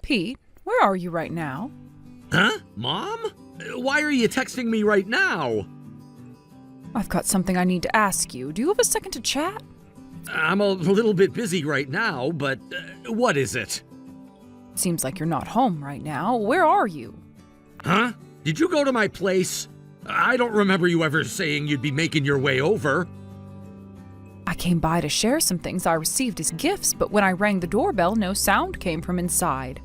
Pete, where are you right now? Huh? Mom? Why are you texting me right now? I've got something I need to ask you. Do you have a second to chat? I'm a little bit busy right now, but what is it? Seems like you're not home right now. Where are you? Huh? Did you go to my place? I don't remember you ever saying you'd be making your way over. I came by to share some things I received as gifts, but when I rang the doorbell, no sound came from inside.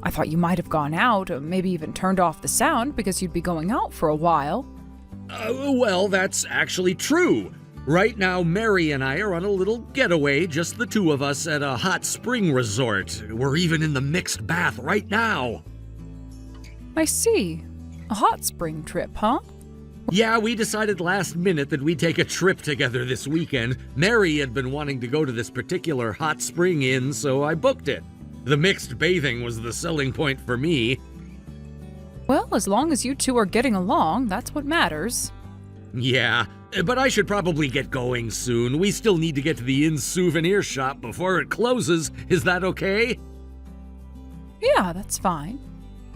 I thought you might have gone out, or maybe even turned off the sound because you'd be going out for a while. Well, that's actually true. Right now, Mary and I are on a little getaway, just the two of us at a hot spring resort. We're even in the mixed bath right now. I see. A hot spring trip, huh? Yeah, we decided last minute that we'd take a trip together this weekend. Mary had been wanting to go to this particular hot spring inn, so I booked it. The mixed bathing was the selling point for me. Well, as long as you two are getting along, that's what matters. Yeah, but I should probably get going soon. We still need to get to the inn's souvenir shop before it closes. Is that okay? Yeah, that's fine.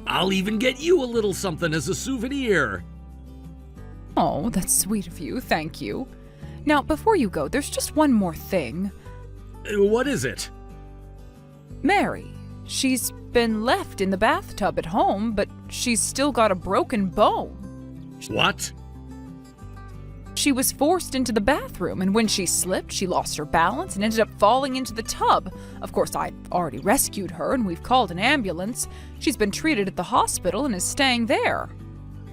I'll even get you a little something as a souvenir. Oh, that's sweet of you, thank you. Now, before you go, there's just one more thing. What is it? Mary. She's been left in the bathtub at home, but she's still got a broken bone. What? She was forced into the bathroom, and when she slipped, she lost her balance and ended up falling into the tub. Of course, I've already rescued her, and we've called an ambulance. She's been treated at the hospital and is staying there.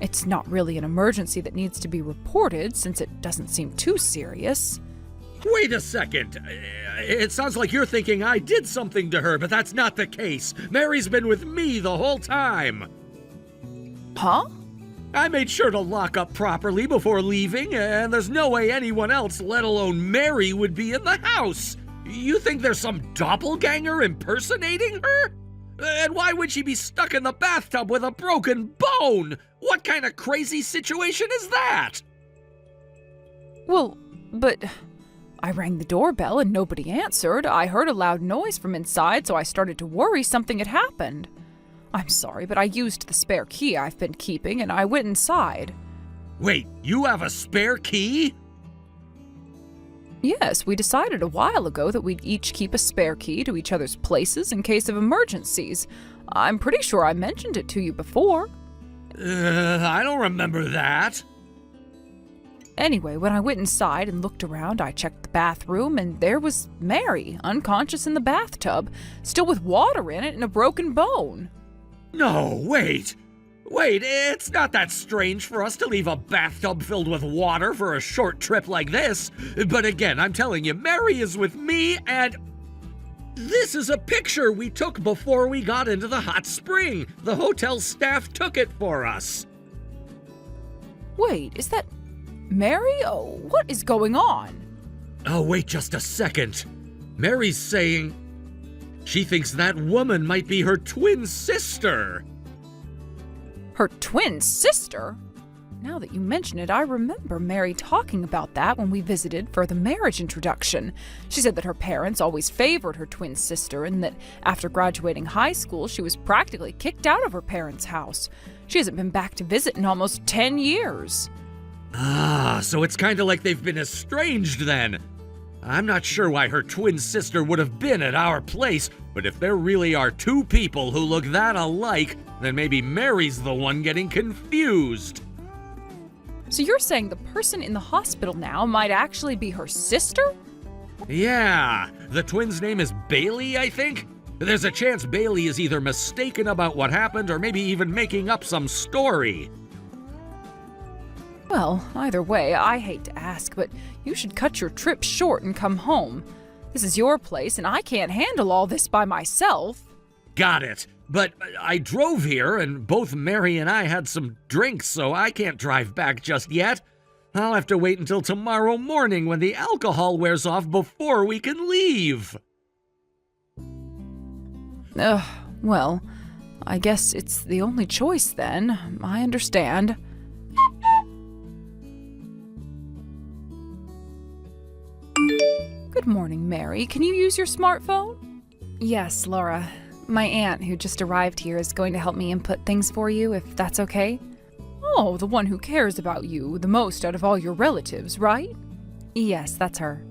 It's not really an emergency that needs to be reported, since it doesn't seem too serious. Wait a second. It sounds like you're thinking I did something to her, but that's not the case. Mary's been with me the whole time. Huh? I made sure to lock up properly before leaving, and there's no way anyone else, let alone Mary, would be in the house. You think there's some doppelganger impersonating her? And why would she be stuck in the bathtub with a broken bone? What kind of crazy situation is that? Well, but I rang the doorbell and nobody answered. I heard a loud noise from inside, so I started to worry something had happened. I'm sorry, but I used the spare key I've been keeping and I went inside. Wait, you have a spare key? Yes, we decided a while ago that we'd each keep a spare key to each other's places in case of emergencies. I'm pretty sure I mentioned it to you before. I don't remember that. Anyway, when I went inside and looked around, I checked the bathroom, and there was Mary, unconscious in the bathtub, still with water in it and a broken bone. No, wait, it's not that strange for us to leave a bathtub filled with water for a short trip like this. But again, I'm telling you, Mary is with me, and this is a picture we took before we got into the hot spring. The hotel staff took it for us. Wait, is that Mary? Oh, what is going on? Oh, wait just a second. Mary's saying she thinks that woman might be her twin sister. Her twin sister? Now that you mention it, I remember Mary talking about that when we visited for the marriage introduction. She said that her parents always favored her twin sister and that after graduating high school, she was practically kicked out of her parents' house. She hasn't been back to visit in almost 10 years. Ah, so it's kind of like they've been estranged then. I'm not sure why her twin sister would have been at our place, but if there really are two people who look that alike, then maybe Mary's the one getting confused. So you're saying the person in the hospital now might actually be her sister? Yeah, the twin's name is Bailey, I think? There's a chance Bailey is either mistaken about what happened or maybe even making up some story. Well, either way, I hate to ask, but you should cut your trip short and come home. This is your place, and I can't handle all this by myself. Got it. But I drove here, and both Mary and I had some drinks, so I can't drive back just yet. I'll have to wait until tomorrow morning when the alcohol wears off before we can leave. Well, I guess it's the only choice then. I understand. Good morning, Mary. Can you use your smartphone? Yes, Laura. My aunt, who just arrived here, is going to help me input things for you, if that's okay. Oh, the one who cares about you the most out of all your relatives, right? Yes, that's her.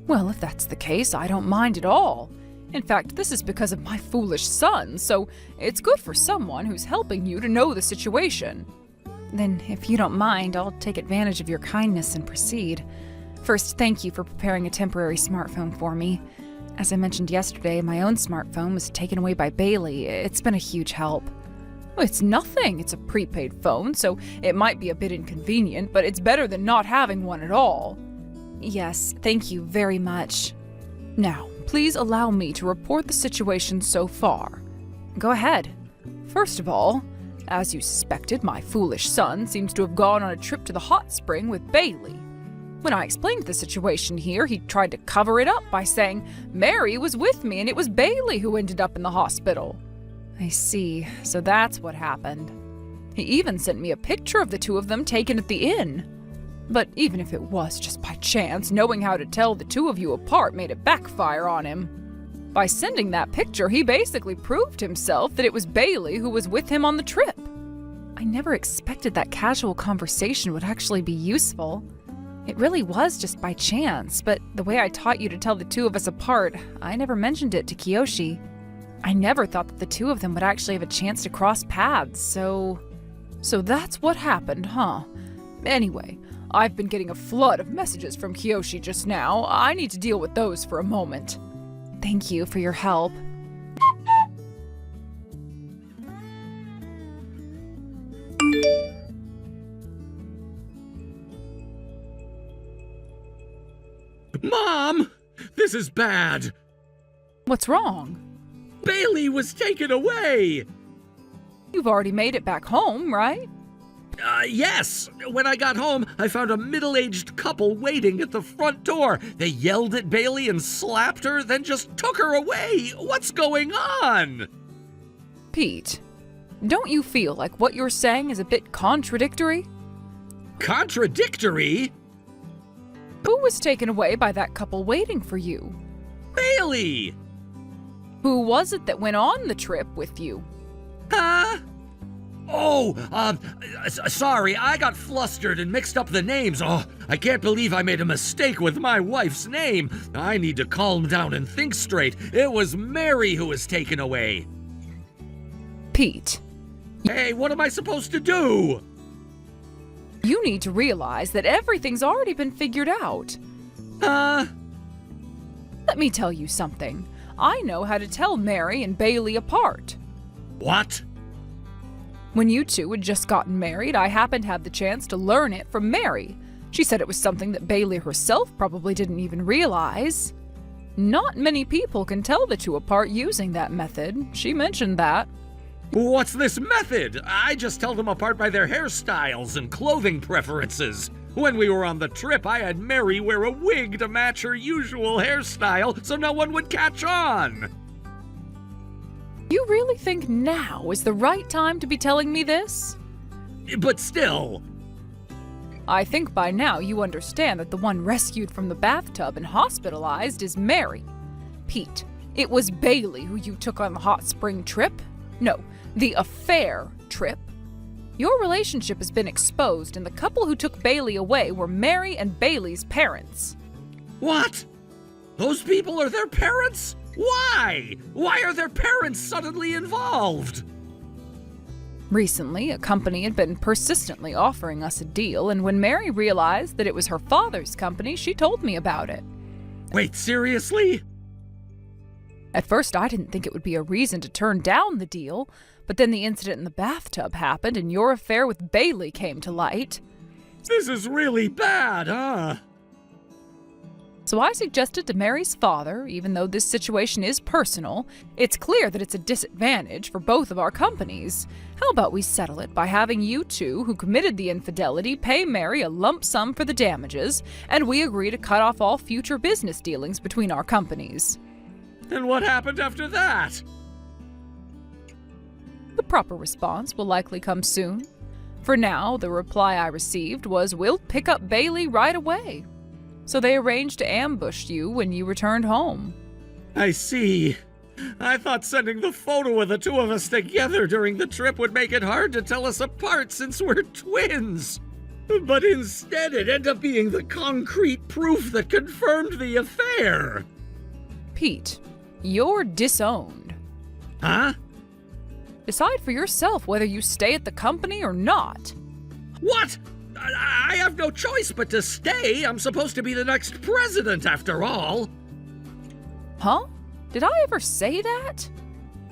Well, if that's the case, I don't mind at all. In fact, this is because of my foolish son, so it's good for someone who's helping you to know the situation. Then, if you don't mind, I'll take advantage of your kindness and proceed. First, thank you for preparing a temporary smartphone for me. As I mentioned yesterday, my own smartphone was taken away by Bailey. It's been a huge help. It's nothing. It's a prepaid phone, so it might be a bit inconvenient, but it's better than not having one at all. Yes, thank you very much. Now, please allow me to report the situation so far. Go ahead. First of all, as you suspected, my foolish son seems to have gone on a trip to the hot spring with Bailey. When I explained the situation here, he tried to cover it up by saying Mary was with me and it was Bailey who ended up in the hospital. I see, so that's what happened. He even sent me a picture of the two of them taken at the inn. But even if it was just by chance, knowing how to tell the two of you apart made it backfire on him. By sending that picture, he basically proved himself that it was Bailey who was with him on the trip. I never expected that casual conversation would actually be useful. It really was just by chance, but the way I taught you to tell the two of us apart, I never mentioned it to Kiyoshi. I never thought that the two of them would actually have a chance to cross paths, so that's what happened, huh? Anyway, I've been getting a flood of messages from Kiyoshi just now. I need to deal with those for a moment. Thank you for your help. Mom! This is bad! What's wrong? Bailey was taken away! You've already made it back home, right? Yes! When I got home, I found a middle-aged couple waiting at the front door. They yelled at Bailey and slapped her, then just took her away. What's going on? Pete, don't you feel like what you're saying is a bit contradictory? Contradictory? Who was taken away by that couple waiting for you? Bailey! Who was it that went on the trip with you? Huh? Sorry, I got flustered and mixed up the names. Oh, I can't believe I made a mistake with my wife's name. I need to calm down and think straight. It was Mary who was taken away. Pete. Hey, what am I supposed to do? You need to realize that everything's already been figured out. Huh? Let me tell you something. I know how to tell Mary and Bailey apart. What? When you two had just gotten married, I happened to have the chance to learn it from Mary. She said it was something that Bailey herself probably didn't even realize. Not many people can tell the two apart using that method. She mentioned that. What's this method? I just tell them apart by their hairstyles and clothing preferences. When we were on the trip, I had Mary wear a wig to match her usual hairstyle so no one would catch on. You really think now is the right time to be telling me this? But still. I think by now you understand that the one rescued from the bathtub and hospitalized is Mary. Pete, it was Bailey who you took on the hot spring trip. No, the affair trip. Your relationship has been exposed, and the couple who took Bailey away were Mary and Bailey's parents. What? Those people are their parents? Why? Why are their parents suddenly involved? Recently, a company had been persistently offering us a deal, and when Mary realized that it was her father's company, she told me about it. Wait, seriously? At first, I didn't think it would be a reason to turn down the deal, but then the incident in the bathtub happened and your affair with Bailey came to light. This is really bad, huh? So I suggested to Mary's father, even though this situation is personal, it's clear that it's a disadvantage for both of our companies. How about we settle it by having you two who committed the infidelity pay Mary a lump sum for the damages, and we agree to cut off all future business dealings between our companies. And what happened after that? The proper response will likely come soon. For now, the reply I received was, "We'll pick up Bailey right away." So they arranged to ambush you when you returned home. I see. I thought sending the photo of the two of us together during the trip would make it hard to tell us apart since we're twins. But instead, it ended up being the concrete proof that confirmed the affair. Pete, you're disowned. Huh? Decide for yourself whether you stay at the company or not. What? I have no choice but to stay. I'm supposed to be the next president, after all. Huh? Did I ever say that?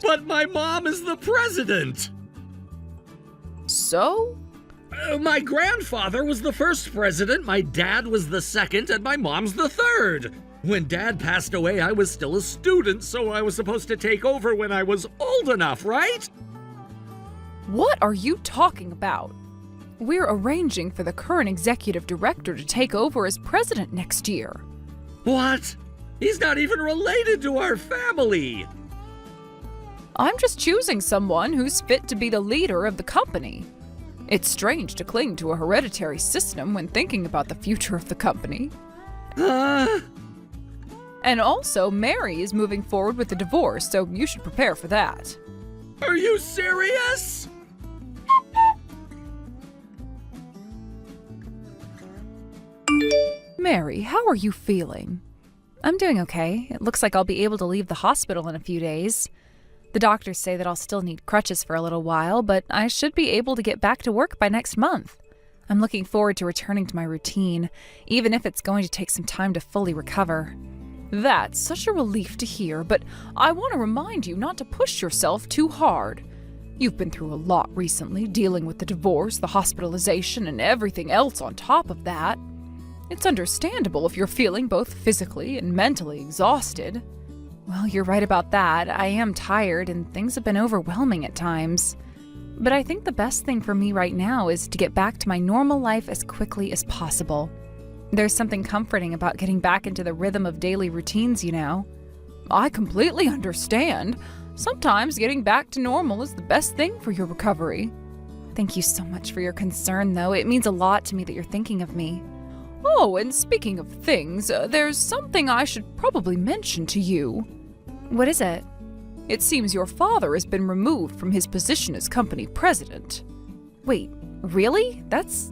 But my mom is the president. So? My grandfather was the first president, my dad was the second, and my mom's the third. When Dad passed away, I was still a student, so I was supposed to take over when I was old enough, right? What are you talking about? We're arranging for the current executive director to take over as president next year. What? He's not even related to our family. I'm just choosing someone who's fit to be the leader of the company. It's strange to cling to a hereditary system when thinking about the future of the company. And also, Mary is moving forward with the divorce, so you should prepare for that. Are you serious? Mary, how are you feeling? I'm doing okay. It looks like I'll be able to leave the hospital in a few days. The doctors say that I'll still need crutches for a little while, but I should be able to get back to work by next month. I'm looking forward to returning to my routine, even if it's going to take some time to fully recover. That's such a relief to hear, but I want to remind you not to push yourself too hard. You've been through a lot recently, dealing with the divorce, the hospitalization, and everything else on top of that. It's understandable if you're feeling both physically and mentally exhausted. Well, you're right about that. I am tired, and things have been overwhelming at times. But I think the best thing for me right now is to get back to my normal life as quickly as possible. There's something comforting about getting back into the rhythm of daily routines, you know. I completely understand. Sometimes getting back to normal is the best thing for your recovery. Thank you so much for your concern, though. It means a lot to me that you're thinking of me. Oh, and speaking of things, there's something I should probably mention to you. What is it? It seems your father has been removed from his position as company president. Wait, really? That's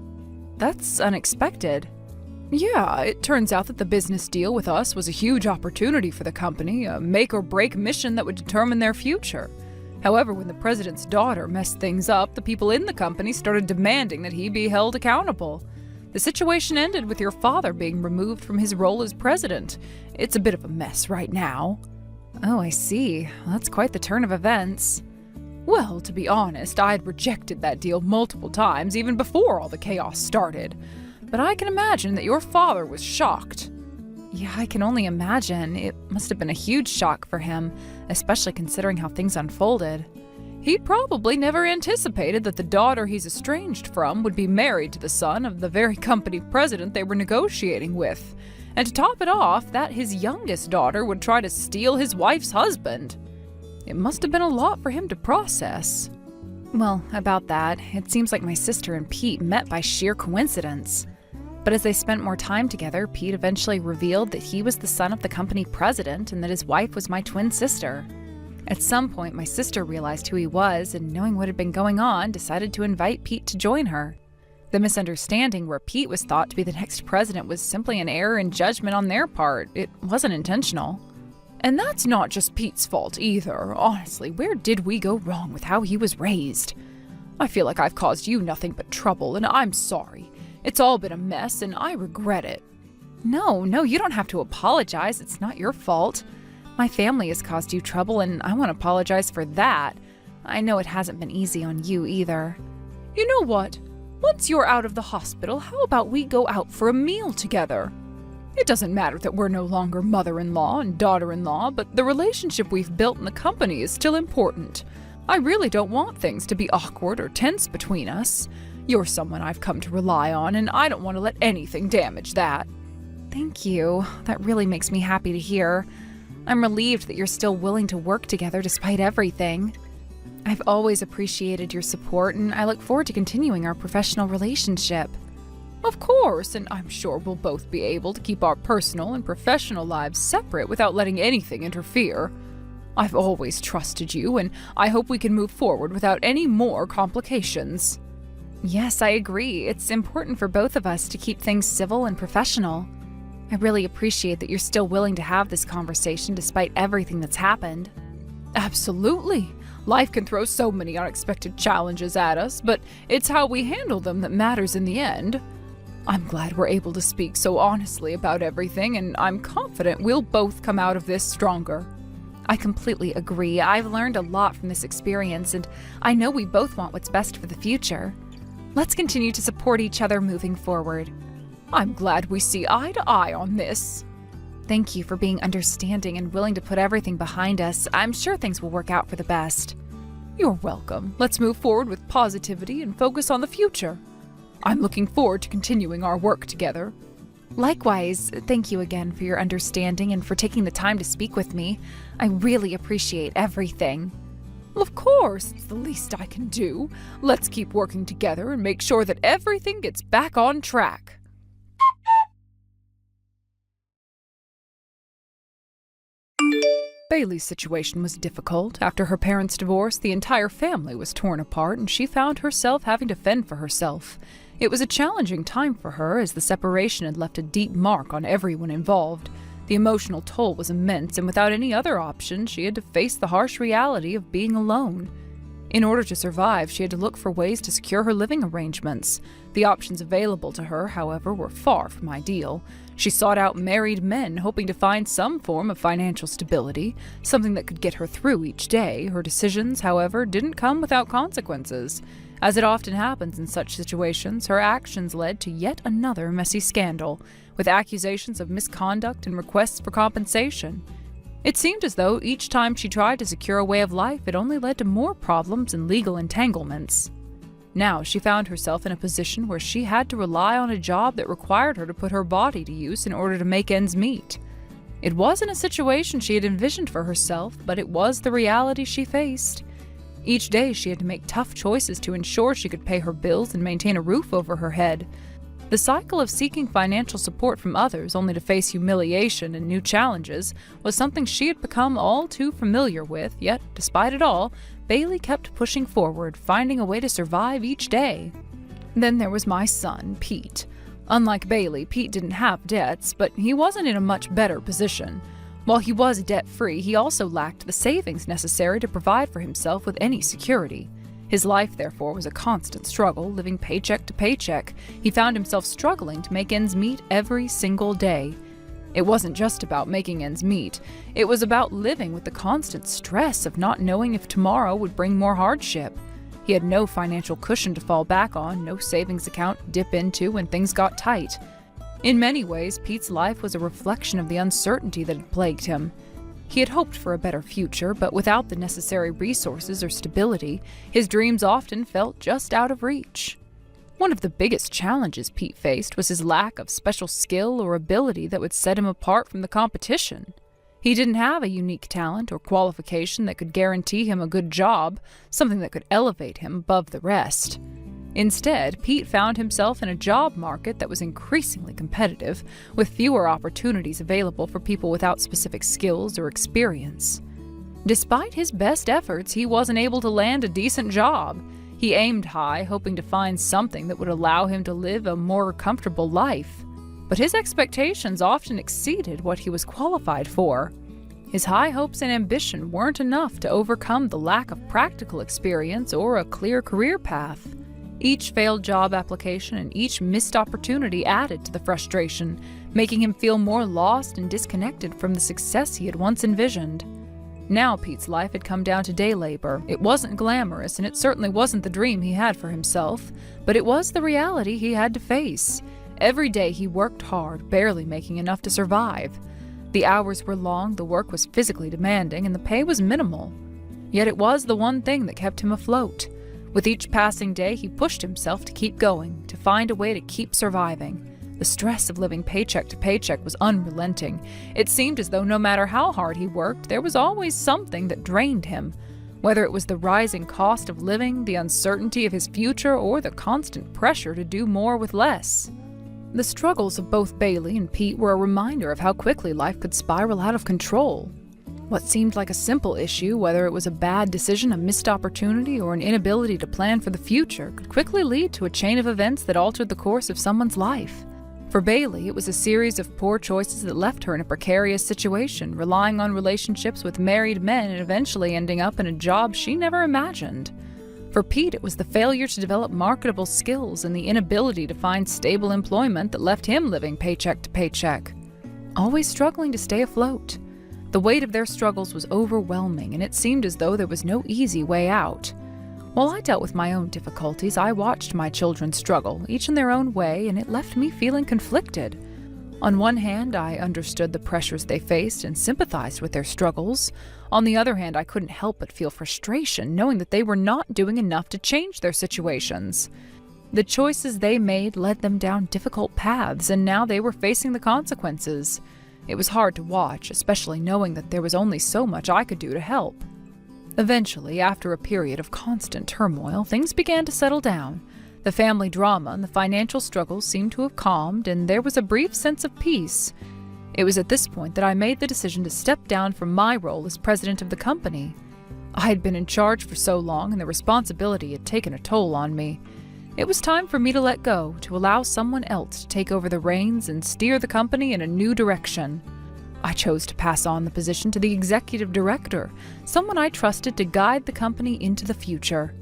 unexpected. Yeah, it turns out that the business deal with us was a huge opportunity for the company, a make-or-break mission that would determine their future. However, when the president's daughter messed things up, the people in the company started demanding that he be held accountable. The situation ended with your father being removed from his role as president. It's a bit of a mess right now. Oh, I see. Well, that's quite the turn of events. Well, to be honest, I had rejected that deal multiple times, even before all the chaos started. But I can imagine that your father was shocked. Yeah, I can only imagine. It must have been a huge shock for him, especially considering how things unfolded. He probably never anticipated that the daughter he's estranged from would be married to the son of the very company president they were negotiating with. And to top it off, that his youngest daughter would try to steal his wife's husband. It must have been a lot for him to process. Well, about that, it seems like my sister and Pete met by sheer coincidence. But as they spent more time together, Pete eventually revealed that he was the son of the company president and that his wife was my twin sister. At some point, my sister realized who he was and, knowing what had been going on, decided to invite Pete to join her. The misunderstanding where Pete was thought to be the next president was simply an error in judgment on their part. It wasn't intentional. And that's not just Pete's fault either. Honestly, where did we go wrong with how he was raised? I feel like I've caused you nothing but trouble, and I'm sorry. It's all been a mess, and I regret it. No, you don't have to apologize. It's not your fault. My family has caused you trouble, and I want to apologize for that. I know it hasn't been easy on you either. You know what? Once you're out of the hospital, how about we go out for a meal together? It doesn't matter that we're no longer mother-in-law and daughter-in-law, but the relationship we've built in the company is still important. I really don't want things to be awkward or tense between us. You're someone I've come to rely on, and I don't want to let anything damage that. Thank you. That really makes me happy to hear. I'm relieved that you're still willing to work together despite everything. I've always appreciated your support, and I look forward to continuing our professional relationship. Of course, and I'm sure we'll both be able to keep our personal and professional lives separate without letting anything interfere. I've always trusted you, and I hope we can move forward without any more complications." Yes, I agree. It's important for both of us to keep things civil and professional. I really appreciate that you're still willing to have this conversation despite everything that's happened. Absolutely. Life can throw so many unexpected challenges at us, but it's how we handle them that matters in the end. I'm glad we're able to speak so honestly about everything, and I'm confident we'll both come out of this stronger. I completely agree. I've learned a lot from this experience, and I know we both want what's best for the future. Let's continue to support each other moving forward. I'm glad we see eye to eye on this. Thank you for being understanding and willing to put everything behind us. I'm sure things will work out for the best. You're welcome. Let's move forward with positivity and focus on the future. I'm looking forward to continuing our work together. Likewise, thank you again for your understanding and for taking the time to speak with me. I really appreciate everything. Of course, it's the least I can do. Let's keep working together and make sure that everything gets back on track. Bailey's situation was difficult. After her parents' divorce, the entire family was torn apart, and she found herself having to fend for herself. It was a challenging time for her, as the separation had left a deep mark on everyone involved. The emotional toll was immense, and without any other option, she had to face the harsh reality of being alone. In order to survive, she had to look for ways to secure her living arrangements. The options available to her, however, were far from ideal. She sought out married men, hoping to find some form of financial stability, something that could get her through each day. Her decisions, however, didn't come without consequences. As it often happens in such situations, her actions led to yet another messy scandal, with accusations of misconduct and requests for compensation. It seemed as though each time she tried to secure a way of life, it only led to more problems and legal entanglements. Now she found herself in a position where she had to rely on a job that required her to put her body to use in order to make ends meet. It wasn't a situation she had envisioned for herself, but it was the reality she faced. Each day she had to make tough choices to ensure she could pay her bills and maintain a roof over her head. The cycle of seeking financial support from others only to face humiliation and new challenges was something she had become all too familiar with, yet, despite it all, Bailey kept pushing forward, finding a way to survive each day. Then there was my son, Pete. Unlike Bailey, Pete didn't have debts, but he wasn't in a much better position. While he was debt-free, he also lacked the savings necessary to provide for himself with any security. His life, therefore, was a constant struggle, living paycheck to paycheck. He found himself struggling to make ends meet every single day. It wasn't just about making ends meet. It was about living with the constant stress of not knowing if tomorrow would bring more hardship. He had no financial cushion to fall back on, no savings account to dip into when things got tight. In many ways, Pete's life was a reflection of the uncertainty that had plagued him. He had hoped for a better future, but without the necessary resources or stability, his dreams often felt just out of reach. One of the biggest challenges Pete faced was his lack of special skill or ability that would set him apart from the competition. He didn't have a unique talent or qualification that could guarantee him a good job, something that could elevate him above the rest. Instead, Pete found himself in a job market that was increasingly competitive, with fewer opportunities available for people without specific skills or experience. Despite his best efforts, he wasn't able to land a decent job. He aimed high, hoping to find something that would allow him to live a more comfortable life. But his expectations often exceeded what he was qualified for. His high hopes and ambition weren't enough to overcome the lack of practical experience or a clear career path. Each failed job application and each missed opportunity added to the frustration, making him feel more lost and disconnected from the success he had once envisioned. Now Pete's life had come down to day labor. It wasn't glamorous, and it certainly wasn't the dream he had for himself, but it was the reality he had to face. Every day he worked hard, barely making enough to survive. The hours were long, the work was physically demanding, and the pay was minimal. Yet it was the one thing that kept him afloat. With each passing day, he pushed himself to keep going, to find a way to keep surviving. The stress of living paycheck to paycheck was unrelenting. It seemed as though no matter how hard he worked, there was always something that drained him. Whether it was the rising cost of living, the uncertainty of his future, or the constant pressure to do more with less. The struggles of both Bailey and Pete were a reminder of how quickly life could spiral out of control. What seemed like a simple issue, whether it was a bad decision, a missed opportunity, or an inability to plan for the future, could quickly lead to a chain of events that altered the course of someone's life. For Bailey, it was a series of poor choices that left her in a precarious situation, relying on relationships with married men and eventually ending up in a job she never imagined. For Pete, it was the failure to develop marketable skills and the inability to find stable employment that left him living paycheck to paycheck, always struggling to stay afloat. The weight of their struggles was overwhelming, and it seemed as though there was no easy way out. While I dealt with my own difficulties, I watched my children struggle, each in their own way, and it left me feeling conflicted. On one hand, I understood the pressures they faced and sympathized with their struggles. On the other hand, I couldn't help but feel frustration, knowing that they were not doing enough to change their situations. The choices they made led them down difficult paths, and now they were facing the consequences. It was hard to watch, especially knowing that there was only so much I could do to help. Eventually, after a period of constant turmoil, things began to settle down. The family drama and the financial struggles seemed to have calmed, and there was a brief sense of peace. It was at this point that I made the decision to step down from my role as president of the company. I had been in charge for so long, and the responsibility had taken a toll on me. It was time for me to let go, to allow someone else to take over the reins and steer the company in a new direction. I chose to pass on the position to the executive director, someone I trusted to guide the company into the future.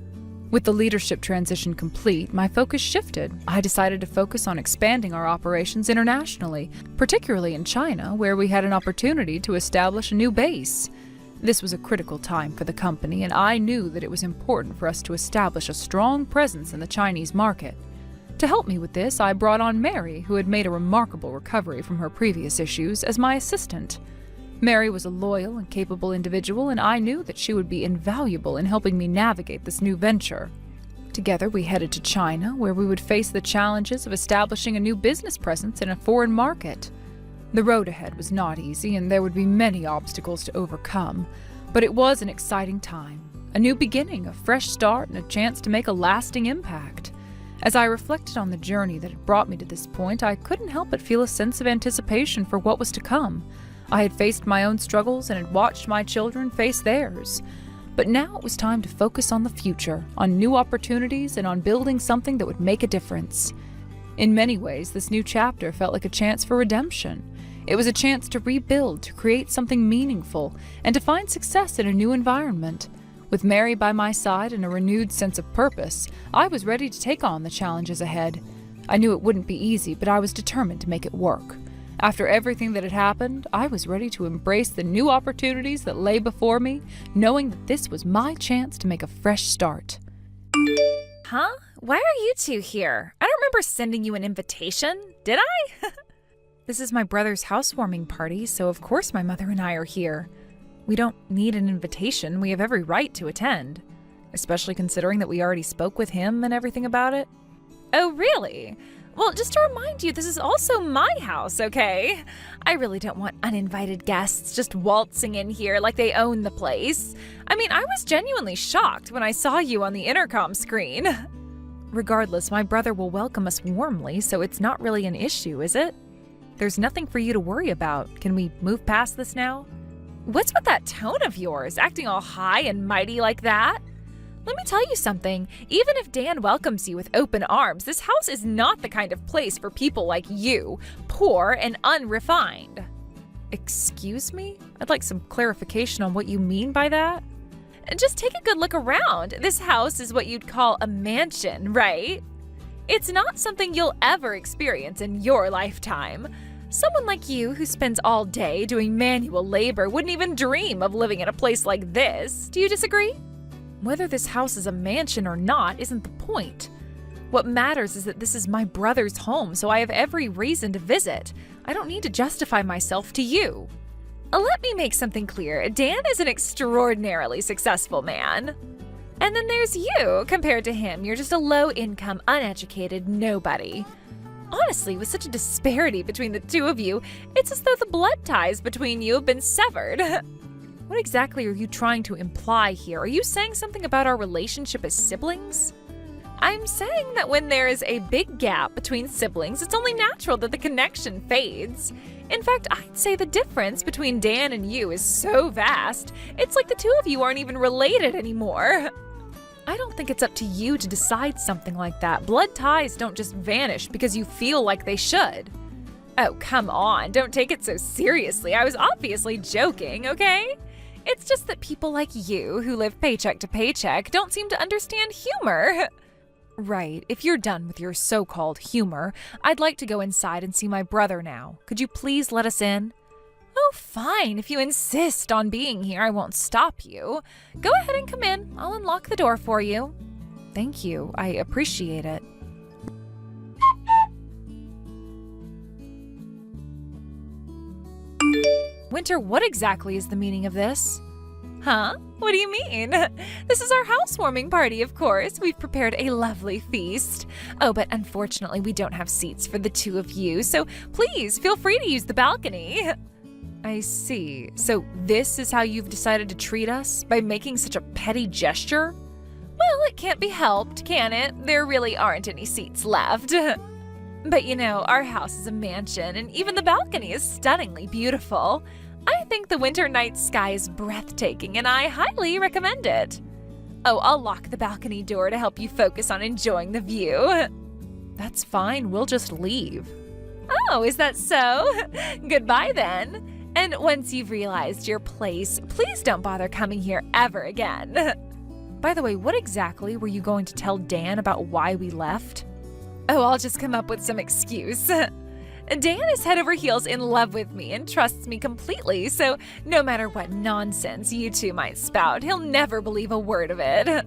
With the leadership transition complete, my focus shifted. I decided to focus on expanding our operations internationally, particularly in China, where we had an opportunity to establish a new base. This was a critical time for the company, and I knew that it was important for us to establish a strong presence in the Chinese market. To help me with this, I brought on Mary, who had made a remarkable recovery from her previous issues, as my assistant. Mary was a loyal and capable individual, and I knew that she would be invaluable in helping me navigate this new venture. Together, we headed to China, where we would face the challenges of establishing a new business presence in a foreign market. The road ahead was not easy, and there would be many obstacles to overcome, but it was an exciting time, a new beginning, a fresh start, and a chance to make a lasting impact. As I reflected on the journey that had brought me to this point, I couldn't help but feel a sense of anticipation for what was to come. I had faced my own struggles and had watched my children face theirs. But now it was time to focus on the future, on new opportunities, and on building something that would make a difference. In many ways, this new chapter felt like a chance for redemption. It was a chance to rebuild, to create something meaningful, and to find success in a new environment. With Mary by my side and a renewed sense of purpose, I was ready to take on the challenges ahead. I knew it wouldn't be easy, but I was determined to make it work. After everything that had happened, I was ready to embrace the new opportunities that lay before me, knowing that this was my chance to make a fresh start. Huh? Why are you two here? I don't remember sending you an invitation, did I? This is my brother's housewarming party, so of course my mother and I are here. We don't need an invitation. We have every right to attend, especially considering that we already spoke with him and everything about it. Oh, really? Well, just to remind you, this is also my house, okay? I really don't want uninvited guests just waltzing in here like they own the place. I mean, I was genuinely shocked when I saw you on the intercom screen. Regardless, my brother will welcome us warmly, so it's not really an issue, is it? There's nothing for you to worry about. Can we move past this now? What's with that tone of yours, acting all high and mighty like that? Let me tell you something. Even if Dan welcomes you with open arms, this house is not the kind of place for people like you, poor and unrefined. Excuse me? I'd like some clarification on what you mean by that. Just take a good look around. This house is what you'd call a mansion, right? It's not something you'll ever experience in your lifetime. Someone like you who spends all day doing manual labor wouldn't even dream of living in a place like this. Do you disagree? Whether this house is a mansion or not isn't the point. What matters is that this is my brother's home, so I have every reason to visit. I don't need to justify myself to you. Let me make something clear. Dan is an extraordinarily successful man. And then there's you. Compared to him, you're just a low-income, uneducated nobody. Honestly, with such a disparity between the two of you, it's as though the blood ties between you have been severed. What exactly are you trying to imply here? Are you saying something about our relationship as siblings? I'm saying that when there is a big gap between siblings, it's only natural that the connection fades. In fact, I'd say the difference between Dan and you is so vast, it's like the two of you aren't even related anymore. I don't think it's up to you to decide something like that. Blood ties don't just vanish because you feel like they should. Oh, come on, don't take it so seriously. I was obviously joking, okay? It's just that people like you, who live paycheck to paycheck, don't seem to understand humor. Right, if you're done with your so-called humor, I'd like to go inside and see my brother now. Could you please let us in? Oh, fine. If you insist on being here, I won't stop you. Go ahead and come in. I'll unlock the door for you. Thank you. I appreciate it. Winter, what exactly is the meaning of this? Huh? What do you mean? This is our housewarming party, of course. We've prepared a lovely feast. Oh, but unfortunately, we don't have seats for the two of you, so please feel free to use the balcony. I see. So this is how you've decided to treat us? By making such a petty gesture? Well, it can't be helped, can it? There really aren't any seats left. But you know, our house is a mansion, and even the balcony is stunningly beautiful. I think the winter night sky is breathtaking, and I highly recommend it. Oh, I'll lock the balcony door to help you focus on enjoying the view. That's fine, we'll just leave. Oh, is that so? Goodbye then. And once you've realized your place, please don't bother coming here ever again. By the way, what exactly were you going to tell Dan about why we left? Oh, I'll just come up with some excuse. Dan is head over heels in love with me and trusts me completely, so no matter what nonsense you two might spout, he'll never believe a word of it.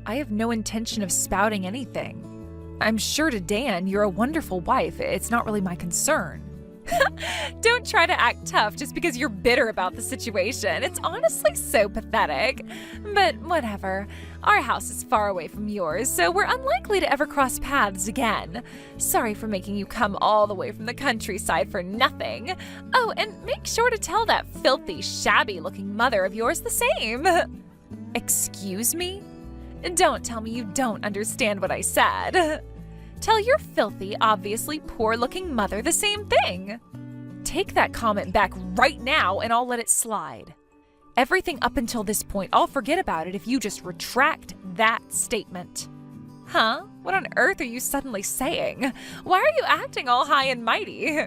I have no intention of spouting anything. I'm sure to Dan you're a wonderful wife. It's not really my concern. Don't try to act tough just because you're bitter about the situation. It's honestly so pathetic. But whatever. Our house is far away from yours, so we're unlikely to ever cross paths again. Sorry for making you come all the way from the countryside for nothing. Oh, and make sure to tell that filthy, shabby-looking mother of yours the same. Excuse me? Don't tell me you don't understand what I said. Tell your filthy, obviously poor-looking mother the same thing. Take that comment back right now and I'll let it slide. Everything up until this point, I'll forget about it if you just retract that statement. Huh? What on earth are you suddenly saying? Why are you acting all high and mighty?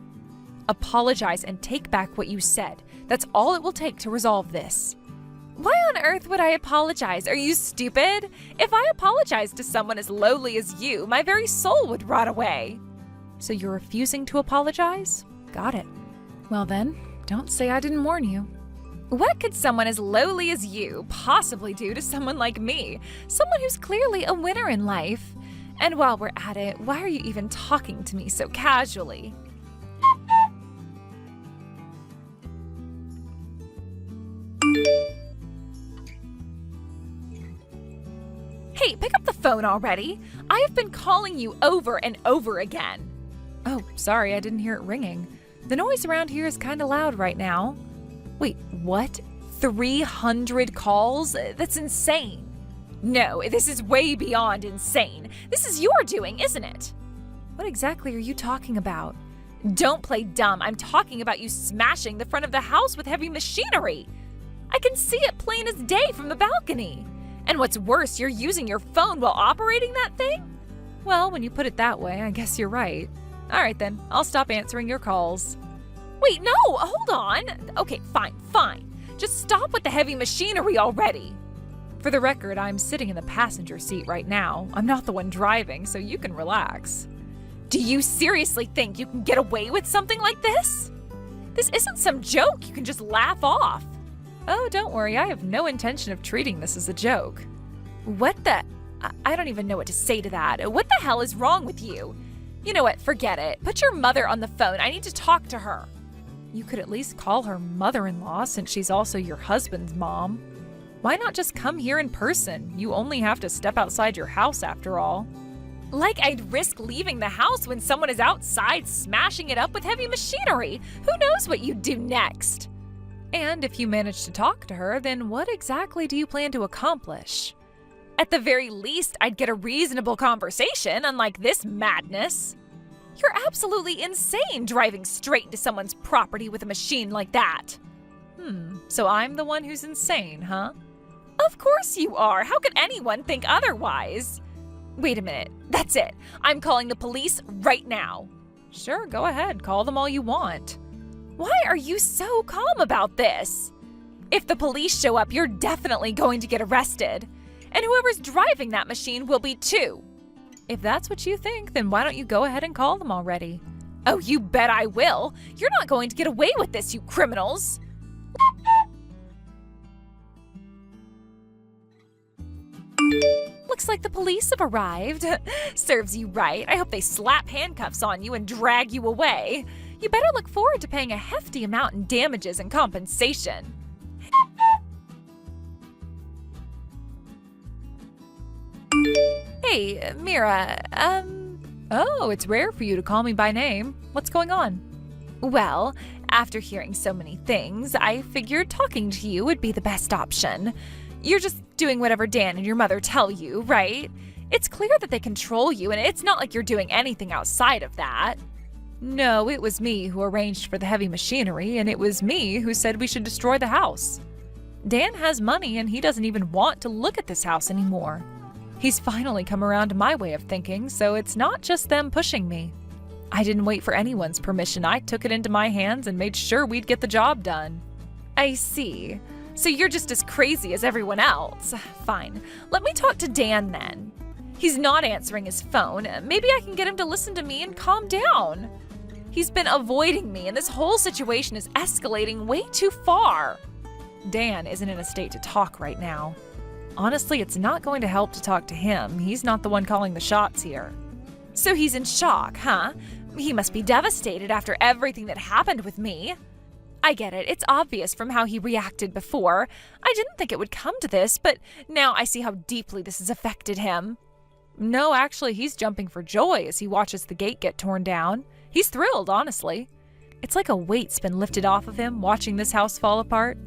Apologize and take back what you said. That's all it will take to resolve this. Why on earth would I apologize? Are you stupid? If I apologized to someone as lowly as you, my very soul would rot away. So you're refusing to apologize? Got it. Well then, don't say I didn't warn you. What could someone as lowly as you possibly do to someone like me? Someone who's clearly a winner in life. And while we're at it, why are you even talking to me so casually? Hey, pick up the phone already. I have been calling you over and over again. Oh, sorry, I didn't hear it ringing. The noise around here is kind of loud right now. Wait, what? 300 calls? That's insane. No, this is way beyond insane. This is your doing, isn't it? What exactly are you talking about? Don't play dumb. I'm talking about you smashing the front of the house with heavy machinery. I can see it plain as day from the balcony. And what's worse, you're using your phone while operating that thing? Well, when you put it that way, I guess you're right. All right then, I'll stop answering your calls. Wait, no, hold on. Okay, fine. Just stop with the heavy machinery already. For the record, I'm sitting in the passenger seat right now. I'm not the one driving, so you can relax. Do you seriously think you can get away with something like this? This isn't some joke you can just laugh off. Oh, don't worry, I have no intention of treating this as a joke. What the? I don't even know what to say to that. What the hell is wrong with you? You know what, forget it. Put your mother on the phone. I need to talk to her. You could at least call her mother-in-law since she's also your husband's mom. Why not just come here in person? You only have to step outside your house after all. Like I'd risk leaving the house when someone is outside smashing it up with heavy machinery. Who knows what you'd do next? And if you manage to talk to her, then what exactly do you plan to accomplish? At the very least, I'd get a reasonable conversation, unlike this madness. You're absolutely insane driving straight into someone's property with a machine like that. So I'm the one who's insane, huh? Of course you are. How could anyone think otherwise? Wait a minute. That's it. I'm calling the police right now. Sure, go ahead. Call them all you want. Why are you so calm about this? If the police show up, you're definitely going to get arrested. And whoever's driving that machine will be too. If that's what you think, then why don't you go ahead and call them already? Oh, you bet I will. You're not going to get away with this, you criminals. Looks like the police have arrived. Serves you right. I hope they slap handcuffs on you and drag you away. You better look forward to paying a hefty amount in damages and compensation. Hey, Mira, Oh, it's rare for you to call me by name. What's going on? Well, after hearing so many things, I figured talking to you would be the best option. You're just doing whatever Dan and your mother tell you, right? It's clear that they control you, and it's not like you're doing anything outside of that. No, it was me who arranged for the heavy machinery, and it was me who said we should destroy the house. Dan has money, and he doesn't even want to look at this house anymore. He's finally come around to my way of thinking, so it's not just them pushing me. I didn't wait for anyone's permission. I took it into my hands and made sure we'd get the job done. I see. So you're just as crazy as everyone else. Fine. Let me talk to Dan then. He's not answering his phone. Maybe I can get him to listen to me and calm down. He's been avoiding me, and this whole situation is escalating way too far. Dan isn't in a state to talk right now. Honestly, it's not going to help to talk to him. He's not the one calling the shots here. So he's in shock, huh? He must be devastated after everything that happened with me. I get it. It's obvious from how he reacted before. I didn't think it would come to this, but now I see how deeply this has affected him. No, actually, he's jumping for joy as he watches the gate get torn down. He's thrilled, honestly. It's like a weight's been lifted off of him watching this house fall apart.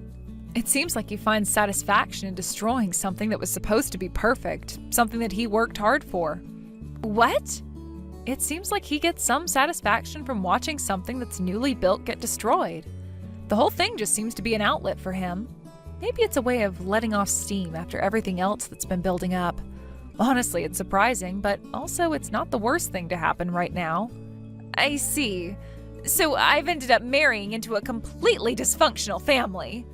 It seems like he finds satisfaction in destroying something that was supposed to be perfect, something that he worked hard for. What? It seems like he gets some satisfaction from watching something that's newly built get destroyed. The whole thing just seems to be an outlet for him. Maybe it's a way of letting off steam after everything else that's been building up. Honestly, it's surprising, but also it's not the worst thing to happen right now. I see. So I've ended up marrying into a completely dysfunctional family.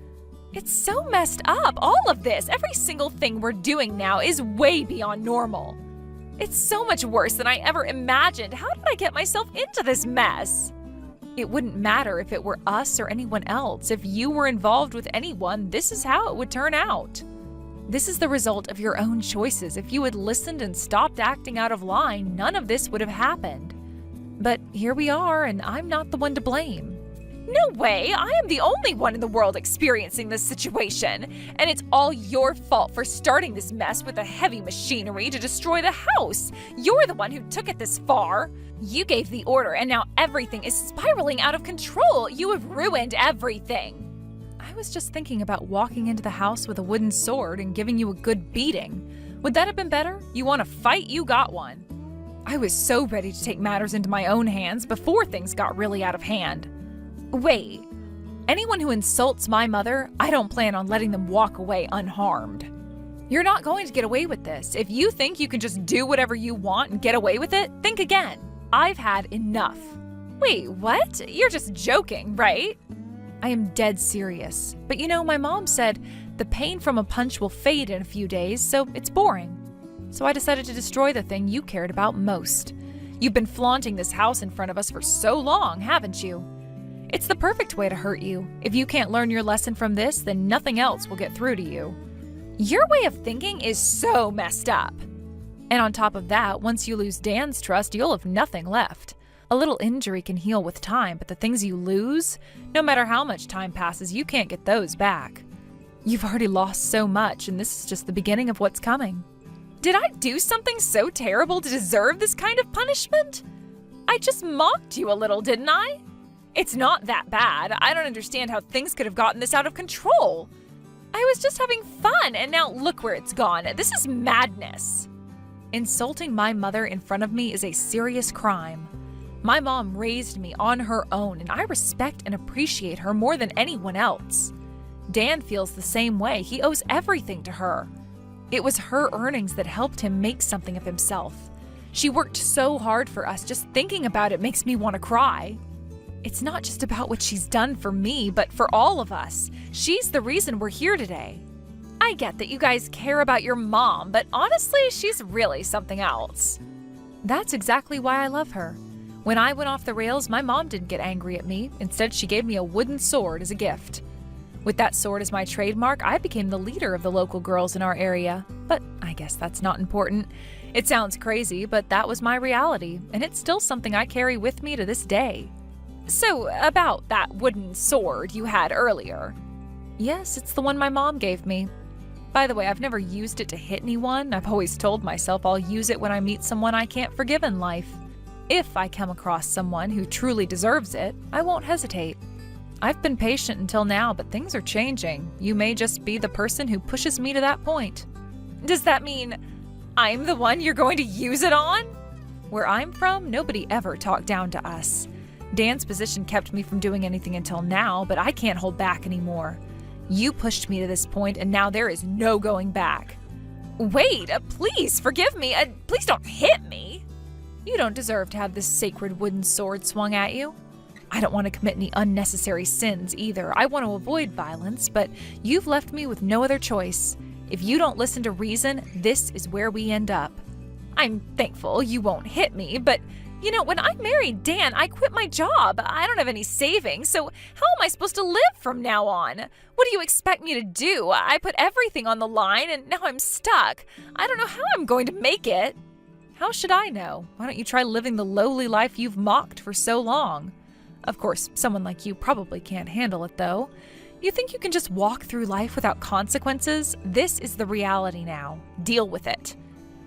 It's so messed up, all of this. Every single thing we're doing now is way beyond normal. It's so much worse than I ever imagined. How did I get myself into this mess? It wouldn't matter if it were us or anyone else. If you were involved with anyone, this is how it would turn out. This is the result of your own choices. If you had listened and stopped acting out of line, none of this would have happened. But here we are, and I'm not the one to blame. No way! I am the only one in the world experiencing this situation. And it's all your fault for starting this mess with the heavy machinery to destroy the house. You're the one who took it this far. You gave the order, and now everything is spiraling out of control. You have ruined everything. I was just thinking about walking into the house with a wooden sword and giving you a good beating. Would that have been better? You want to fight? You got one. I was so ready to take matters into my own hands before things got really out of hand. Wait, anyone who insults my mother, I don't plan on letting them walk away unharmed. You're not going to get away with this. If you think you can just do whatever you want and get away with it, think again. I've had enough. Wait, what? You're just joking, right? I am dead serious. But you know, my mom said the pain from a punch will fade in a few days, so it's boring. So I decided to destroy the thing you cared about most. You've been flaunting this house in front of us for so long, haven't you? It's the perfect way to hurt you. If you can't learn your lesson from this, then nothing else will get through to you. Your way of thinking is so messed up. And on top of that, once you lose Dan's trust, you'll have nothing left. A little injury can heal with time, but the things you lose, no matter how much time passes, you can't get those back. You've already lost so much, and this is just the beginning of what's coming. Did I do something so terrible to deserve this kind of punishment? I just mocked you a little, didn't I? It's not that bad. I don't understand how things could have gotten this out of control. I was just having fun, and now look where it's gone. This is madness. Insulting my mother in front of me is a serious crime. My mom raised me on her own, and I respect and appreciate her more than anyone else. Dan feels the same way. He owes everything to her. It was her earnings that helped him make something of himself. She worked so hard for us. Just thinking about it makes me want to cry. It's not just about what she's done for me, but for all of us. She's the reason we're here today. I get that you guys care about your mom, but honestly, she's really something else. That's exactly why I love her. When I went off the rails, my mom didn't get angry at me. Instead, she gave me a wooden sword as a gift. With that sword as my trademark, I became the leader of the local girls in our area. But I guess that's not important. It sounds crazy, but that was my reality, and it's still something I carry with me to this day. So, about that wooden sword you had earlier. Yes, it's the one my mom gave me. By the way, I've never used it to hit anyone. I've always told myself I'll use it when I meet someone I can't forgive in life. If I come across someone who truly deserves it, I won't hesitate. I've been patient until now, but things are changing. You may just be the person who pushes me to that point. Does that mean I'm the one you're going to use it on? Where I'm from, nobody ever talked down to us. Dan's position kept me from doing anything until now, but I can't hold back anymore. You pushed me to this point, and now there is no going back. Wait, please forgive me. Please don't hit me. You don't deserve to have this sacred wooden sword swung at you. I don't want to commit any unnecessary sins either. I want to avoid violence, but you've left me with no other choice. If you don't listen to reason, this is where we end up. I'm thankful you won't hit me, but you know, when I married Dan, I quit my job. I don't have any savings, so how am I supposed to live from now on? What do you expect me to do? I put everything on the line, and now I'm stuck. I don't know how I'm going to make it. How should I know? Why don't you try living the lowly life you've mocked for so long? Of course, someone like you probably can't handle it, though. You think you can just walk through life without consequences? This is the reality now. Deal with it.